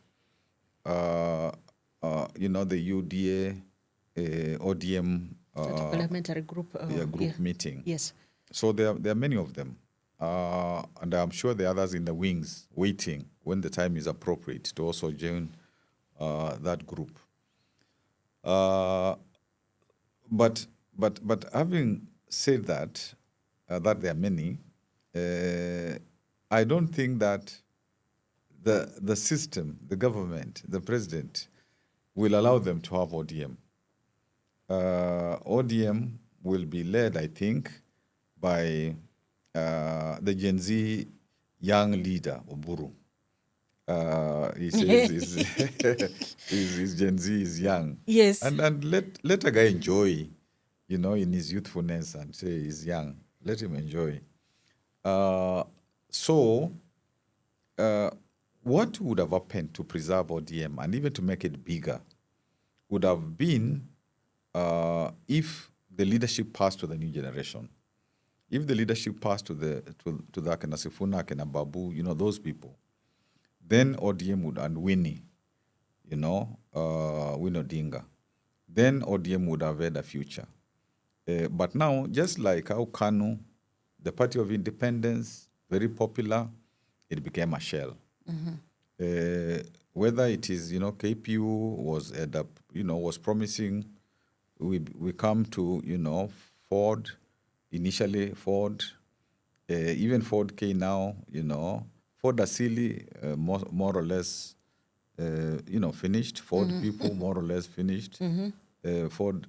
the UDA ODM
parliamentary group
meeting.
Yes.
So there are many of them. And I'm sure the others in the wings waiting when the time is appropriate to also join that group. But having said that, that there are many, I don't think that the system, the government, the president will allow them to have ODM. ODM will be led, I think, by the Gen Z young leader, Oburu. He says his Gen Z is young.
Yes.
And let a guy enjoy, in his youthfulness and say he's young. Let him enjoy. What would have happened to preserve ODM and even to make it bigger would have been if the leadership passed to the new generation. If the leadership passed to the Akena Sifuna, Akena Babu, those people, then ODM would, and Winnie, Winnie Odinga, then ODM would have had a future. But now, just like how KANU, the Party of Independence, very popular, it became a shell. Whether it is, KPU was promising, we come to, Ford, initially Ford, even Ford K now, Ford Asili, more or less, finished. Ford people, more or less finished. Ford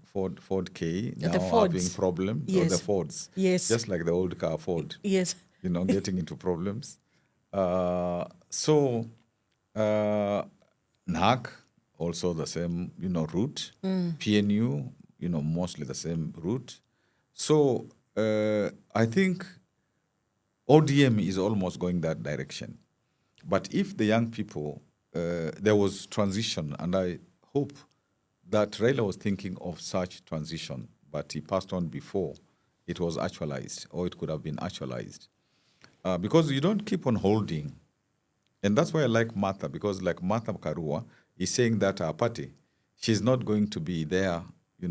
K now having problem.
Yes.
Or the Fords.
Yes.
Just like the old car Ford.
Yes.
Getting into problems. NAC, also the same, route. PNU, mostly the same route. So I think ODM is almost going that direction. But if the young people, there was transition, and I hope that Raila was thinking of such transition, but he passed on before it was actualized, or it could have been actualized. Because you don't keep on holding. And that's why I like Martha, because like Martha Karua is saying that our party, she's not going to be there,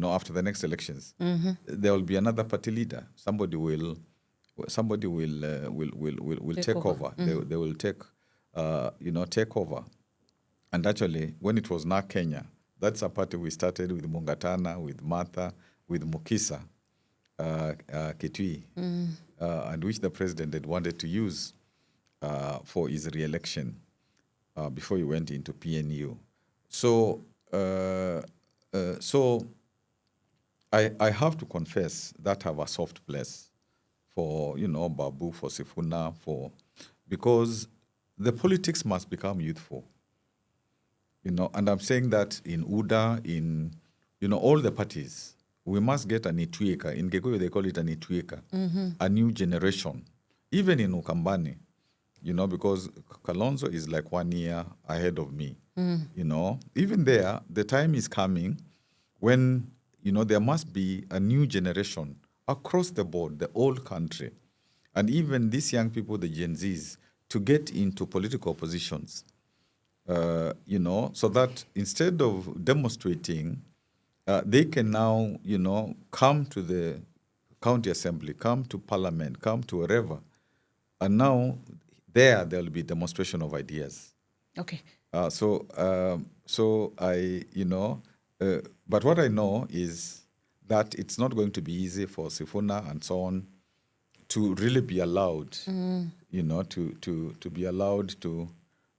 after the next elections. There will be another party leader. Somebody will take over. They will take over. And actually, when it was NARC Kenya, that's a party we started with Mungatana, with Martha, with Mukisa, Kitui, and which the president had wanted to use for his re-election before he went into PNU. So I have to confess that I have a soft place for, Babu, for Sifuna, because the politics must become youthful. And I'm saying that in UDA, in, all the parties, we must get an Itwika. In Gikuyu, they call it an Itwika, a new generation. Even in Ukambani, because Kalonzo is like 1 year ahead of me. Even there, the time is coming when, there must be a new generation across the board, the whole country. And even these young people, the Gen Zs, to get into political positions, so that instead of demonstrating, they can now, come to the county assembly, come to parliament, come to wherever. And now there will be demonstration of ideas.
Okay.
So I, but what I know is that it's not going to be easy for Sifuna and so on to really be allowed, to be allowed to,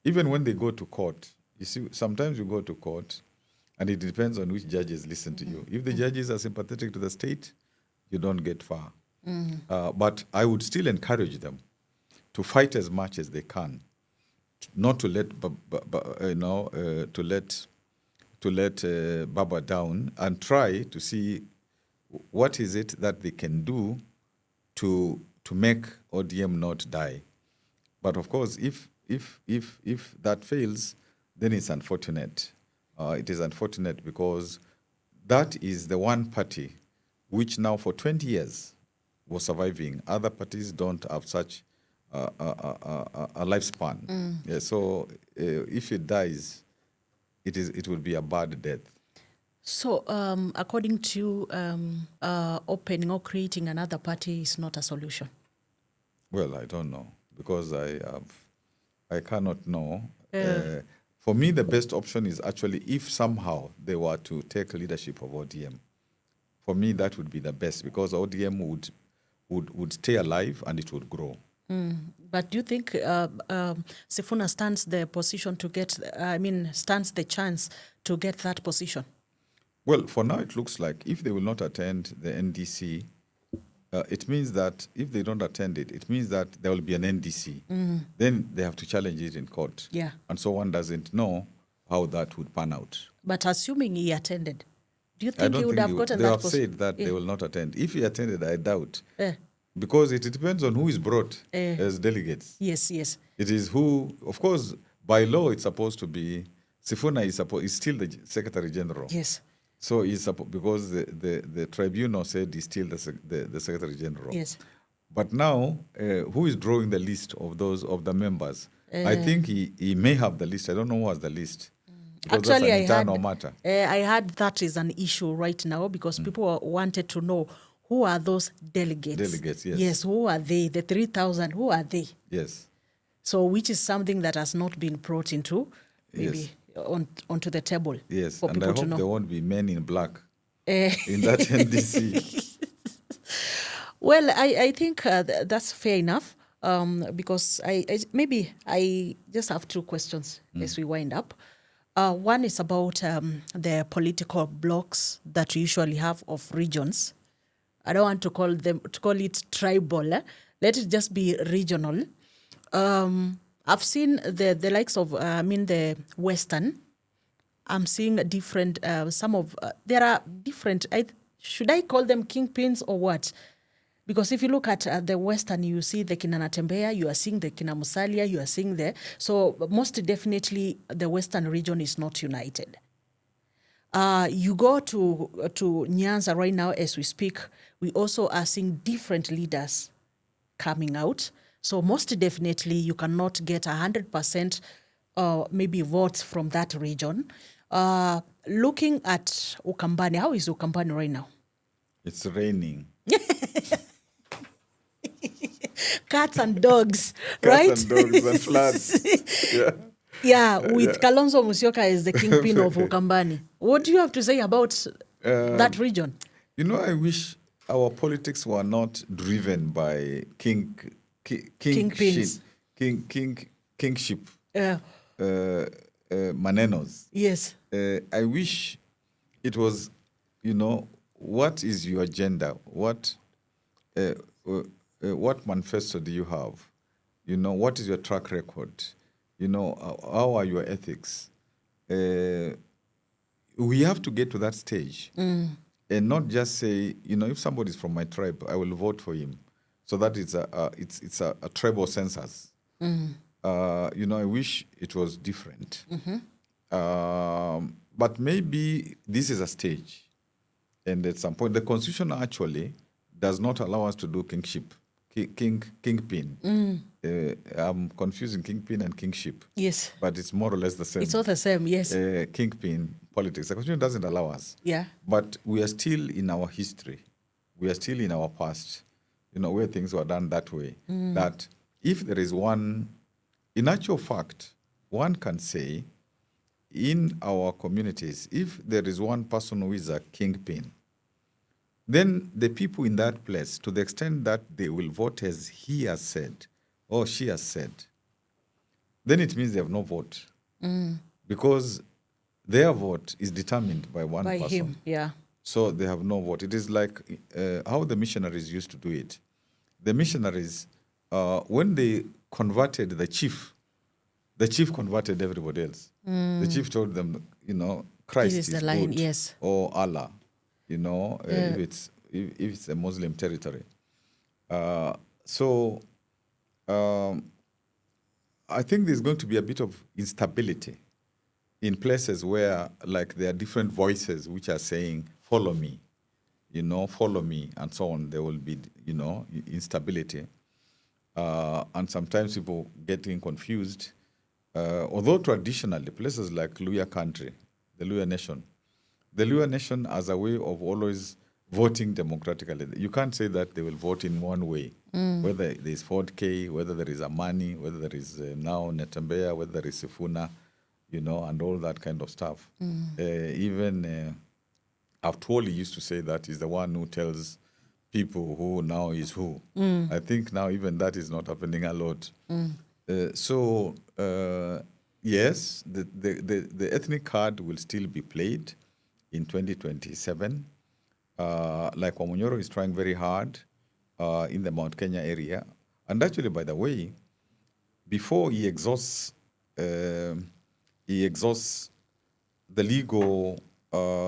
even when they go to court. You see, sometimes you go to court, and it depends on which judges listen to you. If the judges are sympathetic to the state, you don't get far. But I would still encourage them to fight as much as they can, not to let Baba down, and try to see what is it that they can do to make ODM not die. But of course, if that fails, then it's unfortunate. It is unfortunate because that is the one party which now for 20 years was surviving. Other parties don't have such a lifespan. Yeah, so if it dies, it will be a bad death.
So, according to you, opening or creating another party is not a solution?
Well, I don't know, because I cannot know. For me, the best option is actually if somehow they were to take leadership of ODM. For me, that would be the best, because ODM would stay alive and it would grow.
But do you think Sifuna stands the position to get, stands the chance to get that position?
Well, for now, it looks like if they will not attend the NDC, it means that if they don't attend it, it means that there will be an NDC. Then they have to challenge it in court.
Yeah.
And so one doesn't know how that would pan out.
But assuming he attended, do you think he would have gotten that position?
They have said that they will not attend. If he attended, I doubt. Because it depends on who is brought as delegates.
Yes.
It is who, of course, by law, it's supposed to be, Sifuna is still the Secretary General.
Yes.
So because the tribunal said he's still the Secretary General.
Yes.
But now, who is drawing the list of the members? I think he may have the list. I don't know who has the list. Because
actually,
that's an internal matter.
I heard that is an issue right now, because people wanted to know who are those delegates.
Delegates, yes.
Yes, who are they? The 3,000, who are they?
Yes.
So, which is something that has not been brought into maybe onto the table.
Yes,
for
and
people
I hope
to know.
there won't be men in black in that NDC.
Well, I think that's fair enough, because I just have two questions as we wind up. One is about the political blocks that we usually have of regions. I don't want to call it tribal. Let it just be regional. I've seen the likes of, the Western. I'm seeing different, there are different, should I call them kingpins or what? Because if you look at the Western, you see the kina Natembeya, you are seeing the kina Musalia, you are seeing so most definitely the Western region is not united. You go to Nyanza right now as we speak, we also are seeing different leaders coming out. So most definitely you cannot get 100% maybe votes from that region. Looking at Ukambani, how is Ukambani right now?
It's raining.
Cats and dogs, right?
Cats and dogs and floods.
Yeah, with Kalonzo Musyoka as the kingpin of Ukambani. What do you have to say about that region?
I wish our politics were not driven by
kingpins.
Kingship. Manenos.
Yes.
I wish it was, what is your agenda? What manifesto do you have? What is your track record? How are your ethics? We have to get to that stage and not just say, if somebody's from my tribe, I will vote for him. So that it's a tribal census. I wish it was different. But maybe this is a stage. And at some point, the Constitution actually does not allow us to do kingship, kingpin. I'm confusing kingpin and kingship.
Yes.
But it's more or less the same.
It's all the same, yes.
Kingpin politics. The Constitution doesn't allow us.
Yeah.
But we are still in our history. We are still in our past, where things were done that way. That if there is one, in actual fact, one can say, in our communities, if there is one person who is a kingpin, then the people in that place, to the extent that they will vote as he has said or she has said, then it means they have no vote. Because their vote is determined by one person. By him,
yeah.
So they have no vote. It is like how the missionaries used to do it. The missionaries, when they converted the chief converted everybody else. The chief told them, Christ is the line, good,
yes.
or Allah, if it's a Muslim territory. So I think there's going to be a bit of instability in places where, like, there are different voices which are saying, follow me, and so on. There will be, instability. And sometimes people getting confused. Although traditionally, places like Luya country, the Luya nation as a way of always voting democratically. You can't say that they will vote in one way, whether there is Ford K, whether there is Amani, whether there is now Netembeya, whether there is Sifuna, and all that kind of stuff. Even Aftwoli used to say that he's the one who tells people who now is who. I think now even that is not happening a lot. Yes, the ethnic card will still be played in 2027. Like Wamunyoro is trying very hard in the Mount Kenya area. And actually, by the way, before he exhausts the legal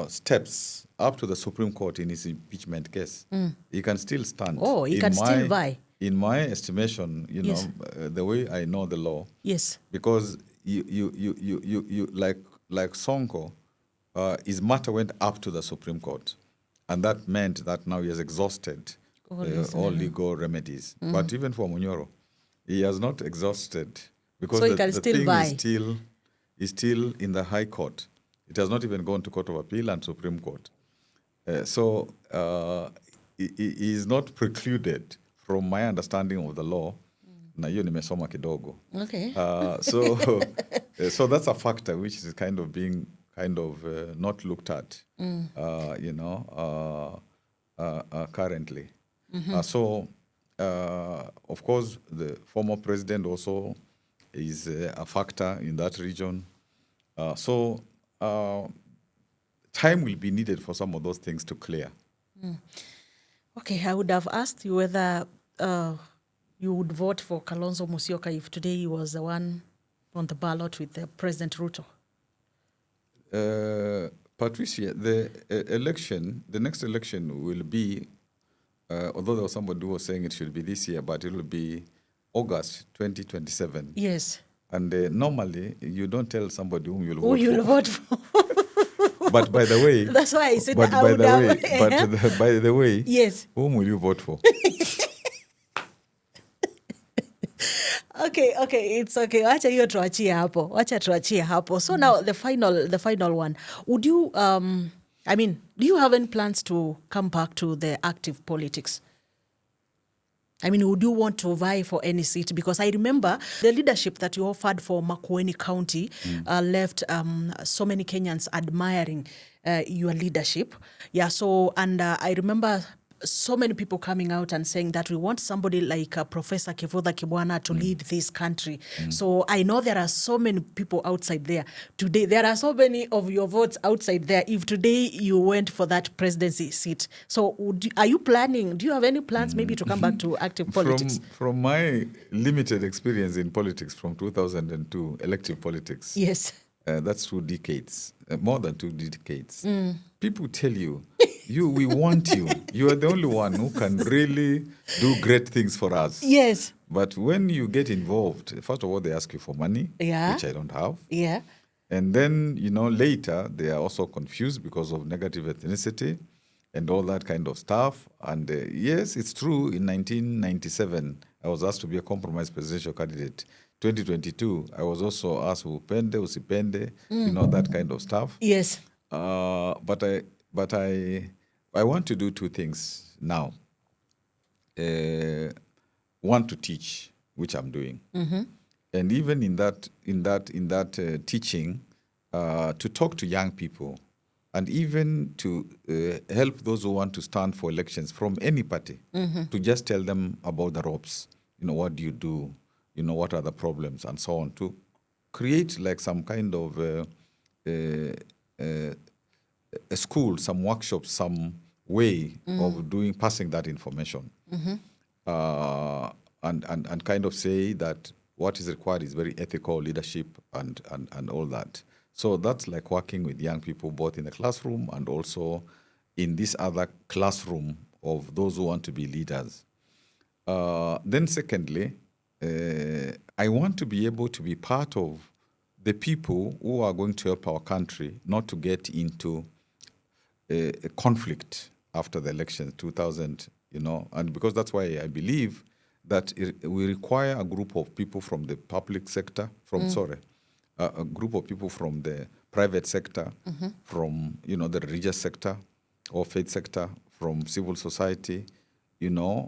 steps up to the Supreme Court in his impeachment case, he can still stand.
Oh, he can still vie.
In my estimation,
yes.
The way I know the law,
yes,
because you like Sonko, his matter went up to the Supreme Court, and that meant that now he has exhausted all legal remedies. But even for Munyoro, he has not exhausted, because
so
the thing is still in the High Court. It has not even gone to Court of Appeal and Supreme Court. So he is not precluded, from my understanding of the law. Na hiyo nimesoma kidogo.
Okay.
So that's a factor which is kind of being not looked at, currently. Of course, the former president also is a factor in that region. Time will be needed for some of those things to clear.
Okay, I would have asked you whether you would vote for Kalonzo Musyoka if today he was the one on the ballot with President Ruto.
Patricia, the next election will be, although there was somebody who was saying it should be this year, but it will be August 2027.
Yes.
And normally, you don't tell somebody whom you'll
vote for.
But by the way,
that's why I said
by the way,
yes.
Whom will you vote for?
Okay, it's okay. Wacha hiyo tuachie hapo. So now the final one. Would you do you have any plans to come back to the active politics? Would you want to vie for any seat? Because I remember the leadership that you offered for Makueni County left so many Kenyans admiring your leadership. Yeah, so, and I remember so many people coming out and saying that we want somebody like Professor Kibwana to lead this country. So I know there are so many people outside there. Today, there are so many of your votes outside there. If today you went for that presidency seat. So are you planning, do you have any plans maybe to come back to active politics?
From my limited experience in politics from 2002, elective politics.
Yes.
That's 2 decades, more than 2 decades. People tell you We want you. You are the only one who can really do great things for us.
Yes.
But when you get involved, first of all, they ask you for money,
Yeah.
which I don't have.
Yeah.
And then, later they are also confused because of negative ethnicity and all that kind of stuff. And yes, it's true, in 1997, I was asked to be a compromise presidential candidate. 2022, I was also asked upende, usipende, that kind of stuff.
Yes.
But I want to do two things now. One, to teach, which I'm doing.
Mm-hmm.
And even in that teaching, to talk to young people, and even to help those who want to stand for elections from any party, to just tell them about the ropes. What do you do? What are the problems, and so on. To create like some kind of a school, some workshops, some way of passing that information, and kind of say that what is required is very ethical leadership and all that. So that's like working with young people, both in the classroom and also in this other classroom of those who want to be leaders. Then secondly, I want to be able to be part of the people who are going to help our country not to get into a conflict after the election 2000, and because that's why I believe that we require a group of people from the public sector, a group of people from the private sector, from, the religious sector or faith sector, from civil society,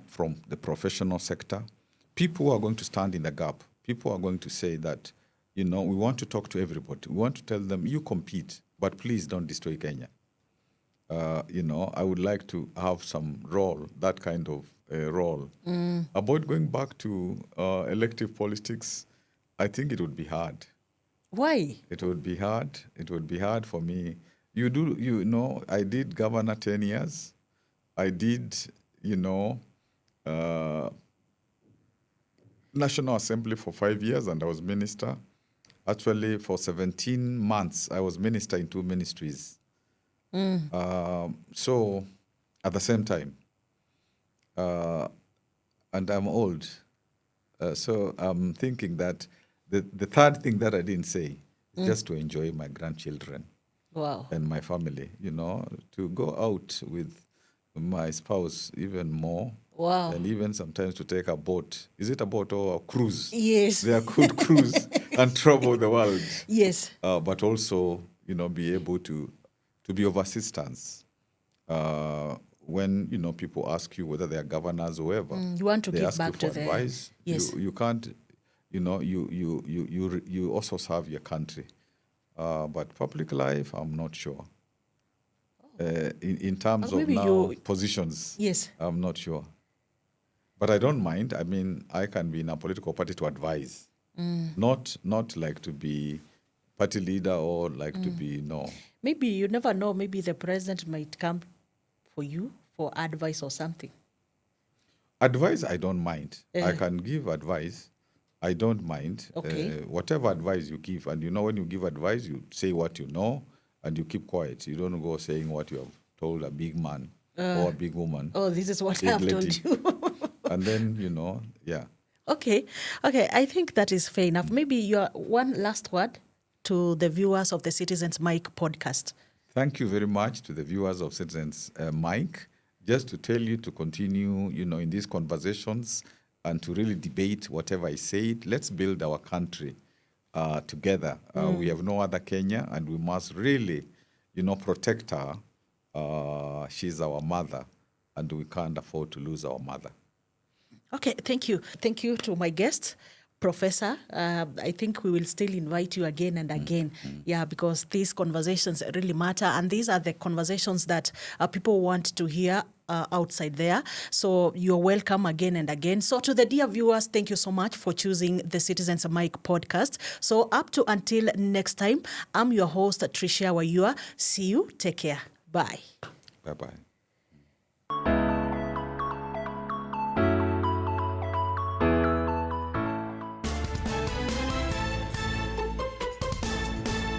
from the professional sector. People who are going to stand in the gap. People are going to say that, we want to talk to everybody. We want to tell them, you compete, but please don't destroy Kenya. I would like to have some role, that kind of role. About going back to elective politics, I think it would be hard.
Why?
It would be hard. It would be hard for me. I did governor 10 years. I did, National Assembly for 5 years, and I was minister. Actually, for 17 months, I was minister in 2 ministries. So, at the same time, and I'm old, so I'm thinking that the third thing that I didn't say is just to enjoy my grandchildren.
Wow.
And my family, to go out with my spouse even more.
Wow.
And even sometimes to take a boat. Is it a boat or a cruise?
Yes.
They could cruise and travel the world.
Yes.
But also, be able to be of assistance when, people ask you whether they are governors or whoever.
You want to
they
give
ask
back
you
to
for advice.
Yes.
You can't, you also serve your country. But public life, I'm not sure. In terms of now positions,
yes,
I'm not sure. But I don't mind. I mean, I can be in a political party to advise, not like to be party leader or like to be, no.
Maybe you never know. Maybe the president might come for you for advice or something.
Advice, I don't mind. I can give advice. I don't mind.
Okay.
Whatever advice you give. And when you give advice, you say what you know and you keep quiet. You don't go saying what you have told a big man or a big woman.
Oh, this is what I've told you.
And then, yeah.
Okay. I think that is fair enough. Maybe your one last word to the viewers of the Citizens Mike podcast.
Thank you very much to the viewers of Citizens Mike. Just to tell you to continue, in these conversations and to really debate whatever I said. Let's build our country together. We have no other Kenya, and we must really, protect her. She's our mother, and we can't afford to lose our mother.
Okay, thank you. Thank you to my guest, Professor. I think we will still invite you again and again. Yeah, because these conversations really matter. And these are the conversations that people want to hear outside there. So you're welcome again and again. So to the dear viewers, thank you so much for choosing the Citizens Mike podcast. So up to until next time, I'm your host, Tricia Wayua. See you. Take care. Bye.
Bye-bye.